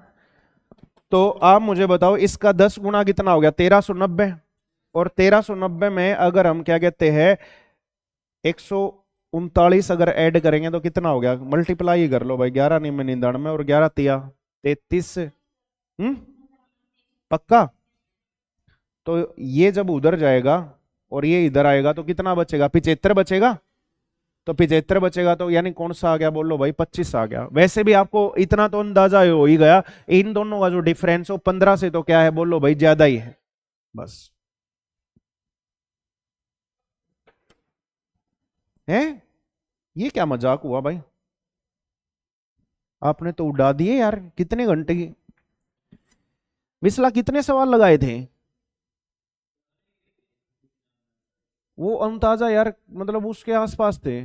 तो आप मुझे बताओ इसका 10 गुना कितना हो गया, 1390, और 1390 में अगर हम क्या कहते हैं 139 अगर ऐड करेंगे तो कितना हो गया, मल्टीप्लाई ही कर लो भाई, 11 नहीं में 99 और 11 तिया 33। पक्का। तो ये जब उधर जाएगा और ये इधर आएगा तो कितना बचेगा, 75 बचेगा। तो 75 बचेगा तो यानी कौन सा आ गया, बोलो भाई 25 आ गया। वैसे भी आपको इतना तो अंदाजा हो ही गया, इन दोनों का जो डिफरेंस हो 15 से तो क्या है, बोलो भाई ज्यादा ही है बस। है ये क्या मजाक हुआ भाई, आपने तो उड़ा दिए यार। कितने घंटे की विसला, कितने सवाल लगाए थे वो अंदाजा यार, मतलब उसके आसपास थे।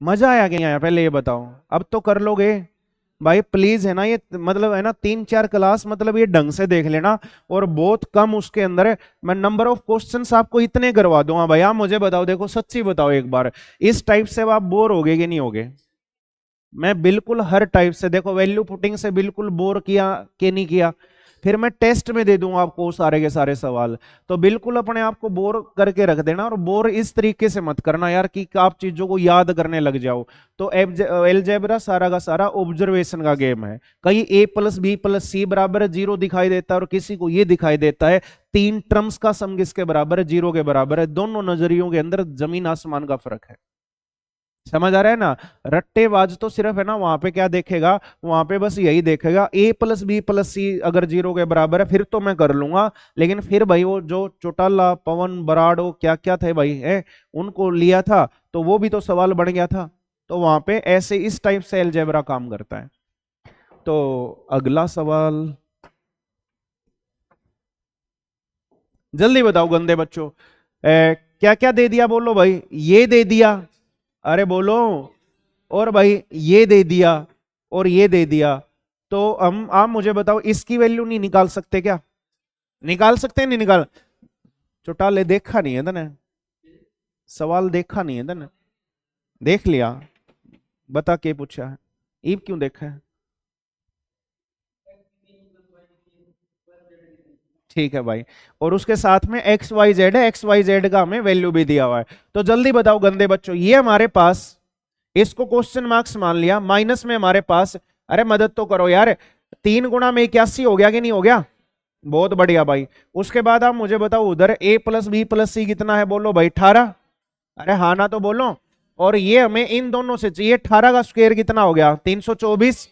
मजा आया कि नहीं आया, पहले ये बताओ। अब तो कर लोगे भाई प्लीज, है ना, ये मतलब है ना 3-4 क्लास मतलब ये ढंग से देख लेना, और बहुत कम उसके अंदर है। मैं नंबर ऑफ क्वेश्चंस आपको इतने करवा दूंगा भाई। आप मुझे बताओ, देखो सच्ची बताओ एक बार, इस टाइप से आप बोर होगे कि नहीं होगे। मैं बिल्कुल हर टाइप से, देखो वैल्यू पुटिंग से बिल्कुल बोर किया कि नहीं किया, फिर मैं टेस्ट में दे दूंगा आपको सारे के सारे सवाल। तो बिल्कुल अपने आप को बोर करके रख देना, और बोर इस तरीके से मत करना यार कि आप चीजों को याद करने लग जाओ। तो एलजेब्रा सारा का सारा ऑब्जर्वेशन का गेम है। कहीं a+b+c बराबर 0 दिखाई देता है, और किसी को ये दिखाई देता है 3 टर्म्स का सम किसके बराबर है, 0 के बराबर है। दोनों नजरियों के अंदर जमीन आसमान का फर्क है। समझ आ रहा है ना। रट्टेबाज तो सिर्फ है ना वहां पे क्या देखेगा, वहां पे बस यही देखेगा a+b+c अगर 0 के बराबर है फिर तो मैं कर लूंगा। लेकिन फिर भाई वो जो चौटाला पवन बराड़ो क्या क्या थे भाई है, उनको लिया था तो वो भी तो सवाल बन गया था। तो वहां पे ऐसे इस टाइप से अलजेब्रा काम करता है। तो अगला सवाल जल्दी बताओ गंदे बच्चों। क्या क्या दे दिया, बोलो भाई। ये दे दिया, अरे बोलो। और भाई ये दे दिया, और ये दे दिया। तो हम आप मुझे बताओ, इसकी वैल्यू नहीं निकाल सकते क्या, निकाल सकते हैं नहीं निकाल। चौटाले देखा नहीं है तने, सवाल देखा नहीं है तने, देख लिया, बता के पूछा है, ईब क्यों देखा है। ठीक है भाई, और उसके साथ में एक्स वाई जेड है, एक्स वाई जेड का हमें वैल्यू भी दिया हुआ है। तो जल्दी बताओ गंदे बच्चों, ये हमारे पास, इसको क्वेश्चन मार्क्स मान लिया, माइनस में हमारे पास, अरे मदद तो करो यार, 3 × 81 हो गया कि नहीं हो गया, बहुत बढ़िया भाई। उसके बाद आप मुझे बताओ उधर a+b+c कितना है, बोलो भाई 18। अरे हाँ ना तो बोलो। और ये हमें इन दोनों से चाहिए, 18 का स्क्वायर कितना हो गया 324,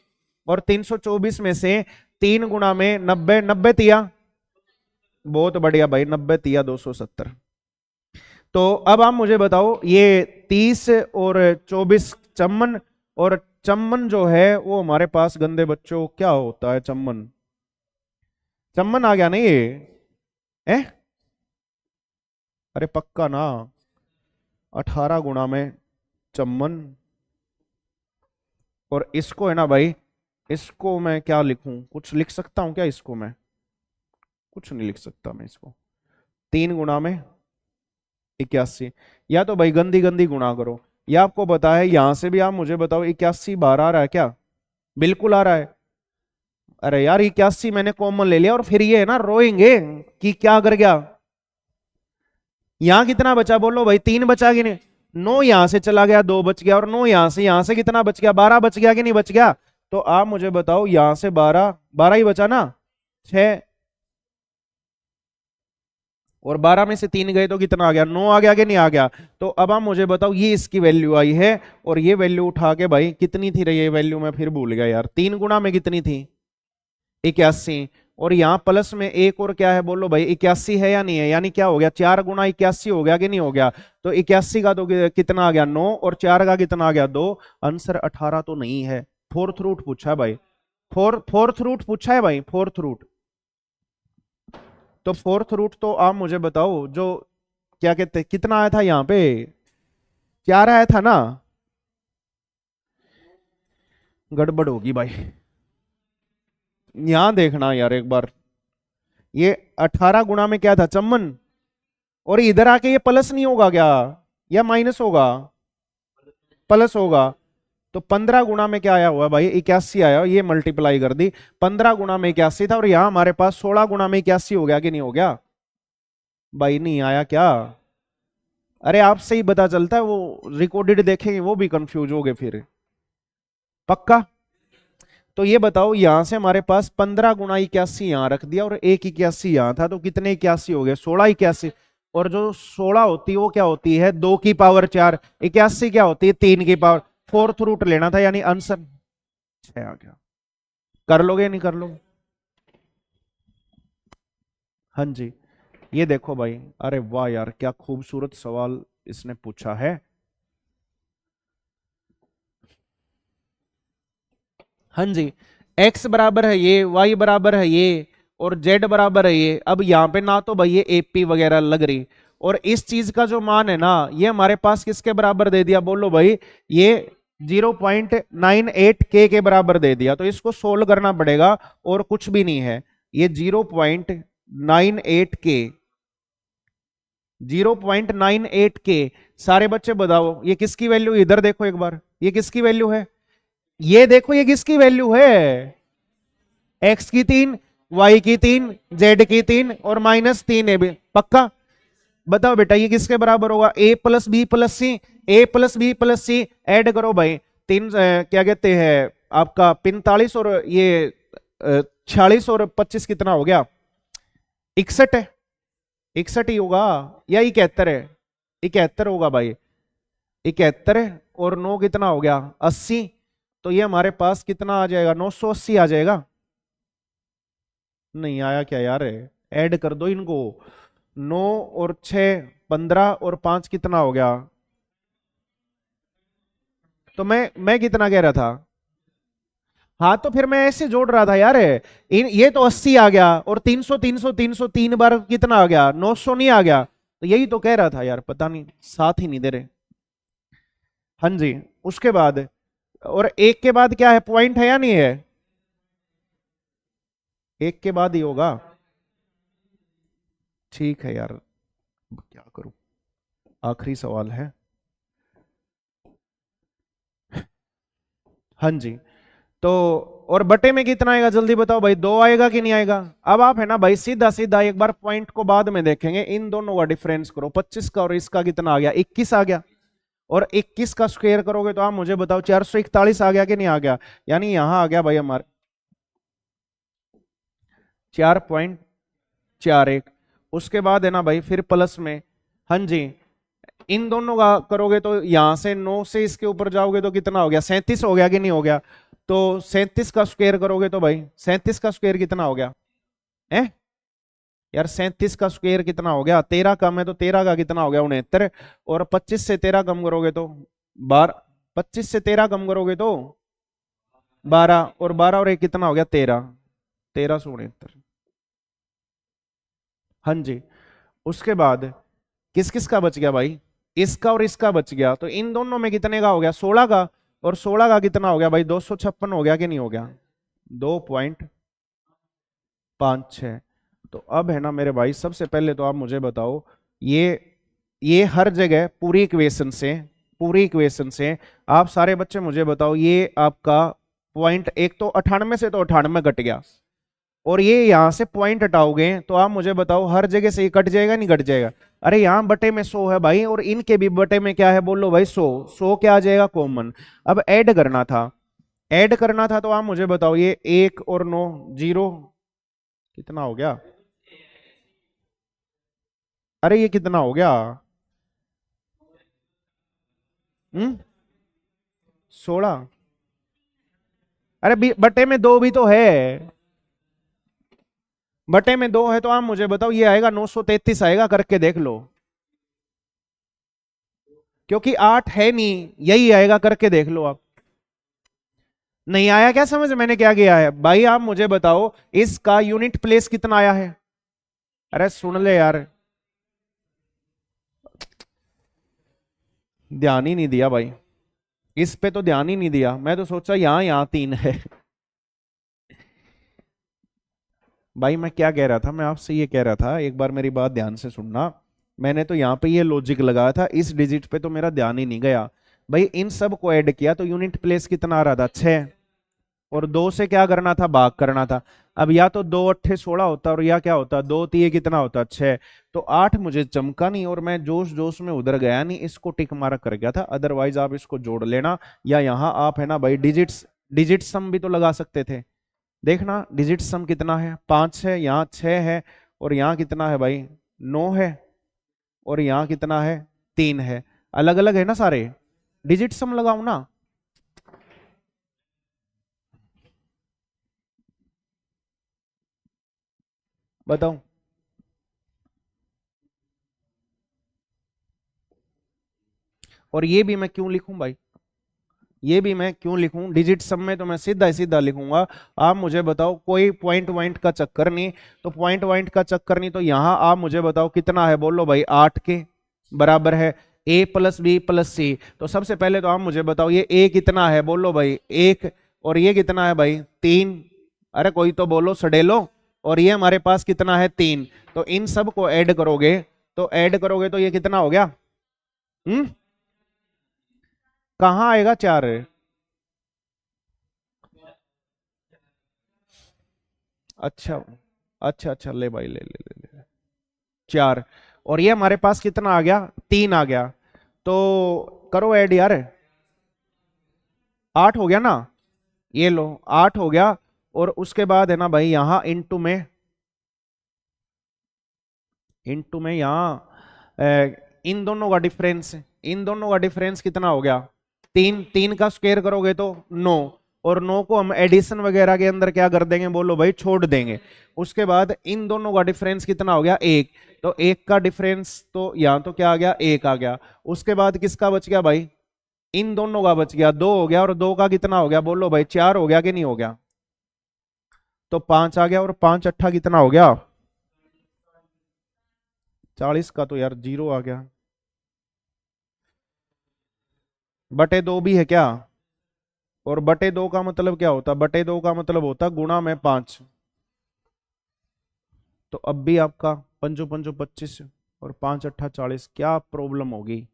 और 324 में से 3 × 90, 90 तिया, बहुत बढ़िया भाई, 90 तिया 270। तो अब आप मुझे बताओ, ये 30 और 24 चम्मन, और चम्मन जो है वो हमारे पास गंदे बच्चों क्या होता है, चम्मन, चम्मन आ गया नहीं ये है, अरे पक्का ना, 18 × चम्मन। और इसको है ना भाई, इसको मैं क्या लिखूं, कुछ लिख सकता हूं क्या इसको मैं, कुछ नहीं लिख सकता मैं इसको। 3 × 81, या तो भाई गंदी गंदी गुणा करो, या आपको पता है यहां से भी आप मुझे बताओ 81 बार आ रहा है क्या, बिल्कुल आ रहा है। अरे यार 81 मैंने कॉमन ले लिया, और फिर ये है ना रोएंगे कि क्या कर गया। यहां कितना बचा, बोलो भाई 3 बचा कि नहीं, 9 यहां से चला गया, 2 बच गया, और 9 यहां से कितना बच गया, 12 बच गया कि नहीं बच गया। तो आप मुझे बताओ यहां से 12, 12 ही बचा ना, 6, और 12 में से 3 गए तो कितना आ गया, 9 आ गया कि नहीं आ गया। तो अब आप मुझे बताओ, ये इसकी वैल्यू आई है, और ये वैल्यू उठा के भाई कितनी थी रही है वैल्यू, मैं फिर भूल गया यार, 3 × में कितनी थी 81, और यहाँ प्लस में एक और क्या है, बोलो भाई 81 है या नहीं है, यानी क्या हो गया 4 × 81 हो गया कि नहीं हो गया। तो 81 का तो कितना आ गया 9, और 4 का कितना आ गया 2, आंसर 18 तो नहीं है। फोर्थ रूट पूछा है भाई, फोर्थ रूट पूछा है भाई, फोर्थ रूट। तो फोर्थ रूट तो आप मुझे बताओ, जो क्या कहते कितना आया था यहाँ पे, 4 आया था ना, गड़बड़ होगी भाई, यहां देखना यार एक बार। ये 18 × में क्या था चम्मन, और इधर आके ये प्लस नहीं होगा क्या, या माइनस होगा, प्लस होगा। तो 15 × में क्या आया हुआ भाई 81 आया, ये मल्टीप्लाई कर दी, 15 × में 81 था, और यहां हमारे पास 16 × में 81 हो गया कि नहीं हो गया। भाई नहीं आया क्या? अरे आपसे ही पता चलता है, वो रिकॉर्डेड देखेंगे वो भी कंफ्यूज हो गए फिर। पक्का? तो ये बताओ, यहां से हमारे पास 15 × 81 यहां रख दिया और 1 81 यहां था, तो कितने 81 हो गए? 16 81। और जो 16 होती है वो क्या होती है? 2 की पावर 4। 81 क्या होती है? 3 की पावर। फोर्थ रूट लेना था, यानी आंसर 6 आ गया। कर लोगे नहीं कर लोगे? हाँ जी। ये देखो भाई, अरे वाह यार, क्या खूबसूरत सवाल इसने पूछा है। हाँ जी। एक्स बराबर है ये, वाई बराबर है ये, और जेड बराबर है ये। अब यहाँ पे ना तो भाई ये एपी वगैरह लग रही, और इस चीज का जो मान है ना, ये हमारे पास किसके बराबर दे दिया बोलो भाई? ये 0.98 के बराबर दे दिया। तो इसको सोल्व करना पड़ेगा, और कुछ भी नहीं है। ये 0.98 के, 0.98 के। सारे बच्चे बताओ ये किसकी वैल्यू? इधर देखो एक बार, ये किसकी वैल्यू है? ये देखो ये किसकी वैल्यू है? एक्स की 3, वाई की 3, जेड की 3 और -3 है भी। पक्का? बताओ बेटा ये किसके बराबर होगा? ए plus B plus C, A plus B plus C. Add करो भाई, तीन क्या कहते हैं आपका 45 और ये 46 और 25 कितना हो गया? 61 है। 61 ही होगा या 71 है? 71 होगा भाई। 71 है, और 9 कितना हो गया? 80। तो ये हमारे पास कितना आ जाएगा? 980 आ जाएगा। नहीं आया क्या यार? ऐड कर दो इनको। 9 और 6 15 और 5 कितना हो गया? तो मैं कितना कह रहा था? हाँ तो फिर मैं ऐसे जोड़ रहा था यार। ये तो 80 आ गया, और 300 300 300 3 बार कितना आ गया? 900 नहीं आ गया? तो यही तो कह रहा था यार, पता नहीं साथ ही नहीं दे रहे। हाँ जी। उसके बाद, और एक के बाद क्या है? पॉइंट है या नहीं है? एक के बाद ही होगा। ठीक है यार, क्या करूं। आखिरी सवाल है। हाँ जी। तो और बटे में कितना आएगा जल्दी बताओ भाई? 2 आएगा कि नहीं आएगा? अब आप है ना भाई, सीधा सीधा एक बार पॉइंट को बाद में देखेंगे, इन दोनों का डिफरेंस करो। 25 का और इसका कितना आ गया? 21 आ गया। और 21 का स्क्वायर करोगे तो आप मुझे बताओ 441 आ गया कि नहीं आ गया? यानी यहां आ गया भाई हमारे 4.41। उसके बाद है ना भाई फिर प्लस में। हाँ जी। इन दोनों का करोगे तो यहां से 9 से इसके ऊपर जाओगे तो कितना हो गया? 37 हो गया कि नहीं हो गया? तो 37 का स्क्वायर करोगे तो भाई 37 का स्क्वायर कितना हो गया? है यार, 37 का स्क्वायर कितना हो गया? 13 कम है तो 13 का कितना हो गया? 69। और 25 से 13 कम करोगे तो 12। 25 से 13 कम करोगे तो 12, और 12 और एक कितना हो गया? 13। 1369। हाँ जी। उसके बाद किस किस का बच गया भाई? इसका और इसका बच गया, तो इन दोनों में कितने का हो गया? 16 का। और 16 का कितना हो गया भाई? 256 हो गया कि नहीं हो गया? 2.56। तो अब है ना मेरे भाई, सबसे पहले तो आप मुझे बताओ, ये ये हर जगह पूरी इक्वेशन से, पूरी इक्वेशन से आप सारे बच्चे मुझे बताओ, ये आपका पॉइंट, एक तो 98 से तो 98 कट गया, और ये यहां से पॉइंट हटाओगे तो आप मुझे बताओ हर जगह से ये कट जाएगा नहीं कट जाएगा? अरे यहां बटे में 100 है भाई, और इनके भी बटे में क्या है बोलो भाई? 100। 100 क्या आ जाएगा? कॉमन। अब ऐड करना था, ऐड करना था, तो आप मुझे बताओ ये 1 और 9 0 कितना हो गया? अरे ये कितना हो गया? 16। अरे बटे में 2 भी तो है। बटे में 2 है, तो आप मुझे बताओ ये आएगा 933 आएगा, करके देख लो। क्योंकि 8 है नहीं, यही आएगा, करके देख लो आप। नहीं आया क्या समझ मैंने क्या किया है भाई? आप मुझे बताओ इसका यूनिट प्लेस कितना आया है? अरे सुन ले यार, ध्यान ही नहीं दिया भाई, इस पे तो ध्यान ही नहीं दिया। मैं तो सोचा यहां यहां 3 है। भाई मैं क्या कह रहा था, मैं आपसे ये कह रहा था, एक बार मेरी बात ध्यान से सुनना। मैंने तो यहाँ पे ये लॉजिक लगाया था, इस डिजिट पे तो मेरा ध्यान ही नहीं गया। भाई इन सब को ऐड किया तो यूनिट प्लेस कितना आ रहा था? 6। और 2 से क्या करना था, भाग करना था। अब या तो 2 अट्ठे 16 होता और या क्या होता, 2 तिये कितना होता 6। तो 8 मुझे चमका नहीं और मैं जोश जोश में उधर गया नहीं, इसको टिक मार्क कर गया था। अदरवाइज आप इसको जोड़ लेना, या यहाँ आप है ना भाई डिजिट्स, डिजिट सम भी तो लगा सकते थे। देखना डिजिट सम कितना है, 5 है, यहाँ 6 है, और यहाँ कितना है भाई 9 है, और यहाँ कितना है 3 है। अलग अलग है ना सारे, डिजिट सम लगाओ ना। बताओ। और ये भी मैं क्यों लिखूं भाई, ये भी मैं क्यों लिखूं, डिजिट सम में तो मैं सीधा ही सीधा लिखूंगा। आप मुझे बताओ, कोई पॉइंट वाइंट का चक्कर नहीं, तो पॉइंट वाइंट का चक्कर नहीं, तो यहां आप मुझे बताओ कितना है, बोलो भाई 8 के बराबर है a प्लस बी प्लस सी। तो सबसे पहले तो आप मुझे बताओ ये a कितना है, बोलो भाई 1, और ये कितना है भाई 3। अरे कोई तो बोलो सडेलो। और ये हमारे पास कितना है 3। तो इन सब को ऐड करोगे, तो ऐड करोगे तो ये कितना हो गया, कहाँ आएगा 4। अच्छा अच्छा अच्छा, ले भाई ले ले ले ले 4। और ये हमारे पास कितना आ गया, 3 आ गया। तो करो ऐड यार, 8 हो गया ना, ये लो 8 हो गया। और उसके बाद है ना भाई यहां इनटू में यहाँ इन दोनों का डिफरेंस, इन दोनों का डिफरेंस कितना हो गया 3। 3 का स्क्वायर करोगे तो 9, और 9 को हम एडिशन वगैरह के अंदर क्या कर देंगे, बोलो भाई छोड़ देंगे। उसके बाद इन दोनों का डिफरेंस कितना हो गया 1। तो 1 का डिफरेंस तो यहां तो क्या आ गया 1 आ गया। उसके बाद किसका बच गया भाई, इन दोनों का बच गया 2 हो गया, और 2 का कितना हो गया, बोलो भाई 4 हो गया कि नहीं हो गया। तो 5 आ गया, और 5 अट्ठा कितना हो गया 40 का तो यार 0 आ गया। बटे 2 भी है क्या, और बटे 2 का मतलब क्या होता, बटे 2 का मतलब होता गुणा में 5। तो अब भी आपका पंजो पंजो 25 और 5 अट्ठा 40, क्या प्रॉब्लम होगी,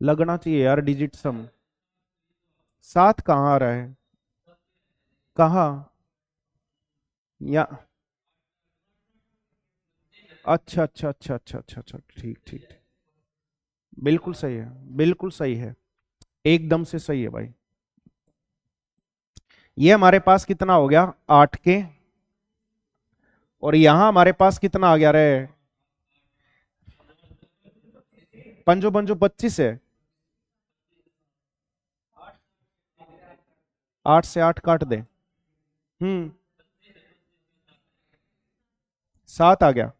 लगना चाहिए यार डिजिट सम। 7 कहाँ आ रहा है, कहाँ, या अच्छा अच्छा अच्छा अच्छा अच्छा अच्छा, ठीक ठीक, बिल्कुल सही है, बिल्कुल सही है, एकदम से सही है भाई। ये हमारे पास कितना हो गया 8 के, और यहां हमारे पास कितना आ गया रे, पंजो पंजो 25 है, 8 से 8 काट दे, 7 आ गया।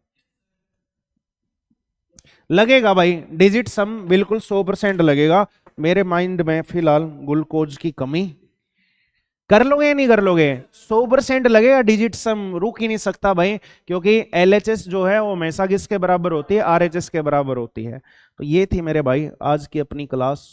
लगेगा भाई डिजिट सम बिल्कुल 100% लगेगा। मेरे माइंड में फिलहाल ग्लूकोज की कमी, कर लोगे या नहीं कर लोगे, 100% लगेगा डिजिट सम, रुक ही नहीं सकता भाई। क्योंकि एलएचएस जो है वो हमेशा किसके बराबर होती है, आरएचएस के बराबर होती है। तो ये थी मेरे भाई आज की अपनी क्लास।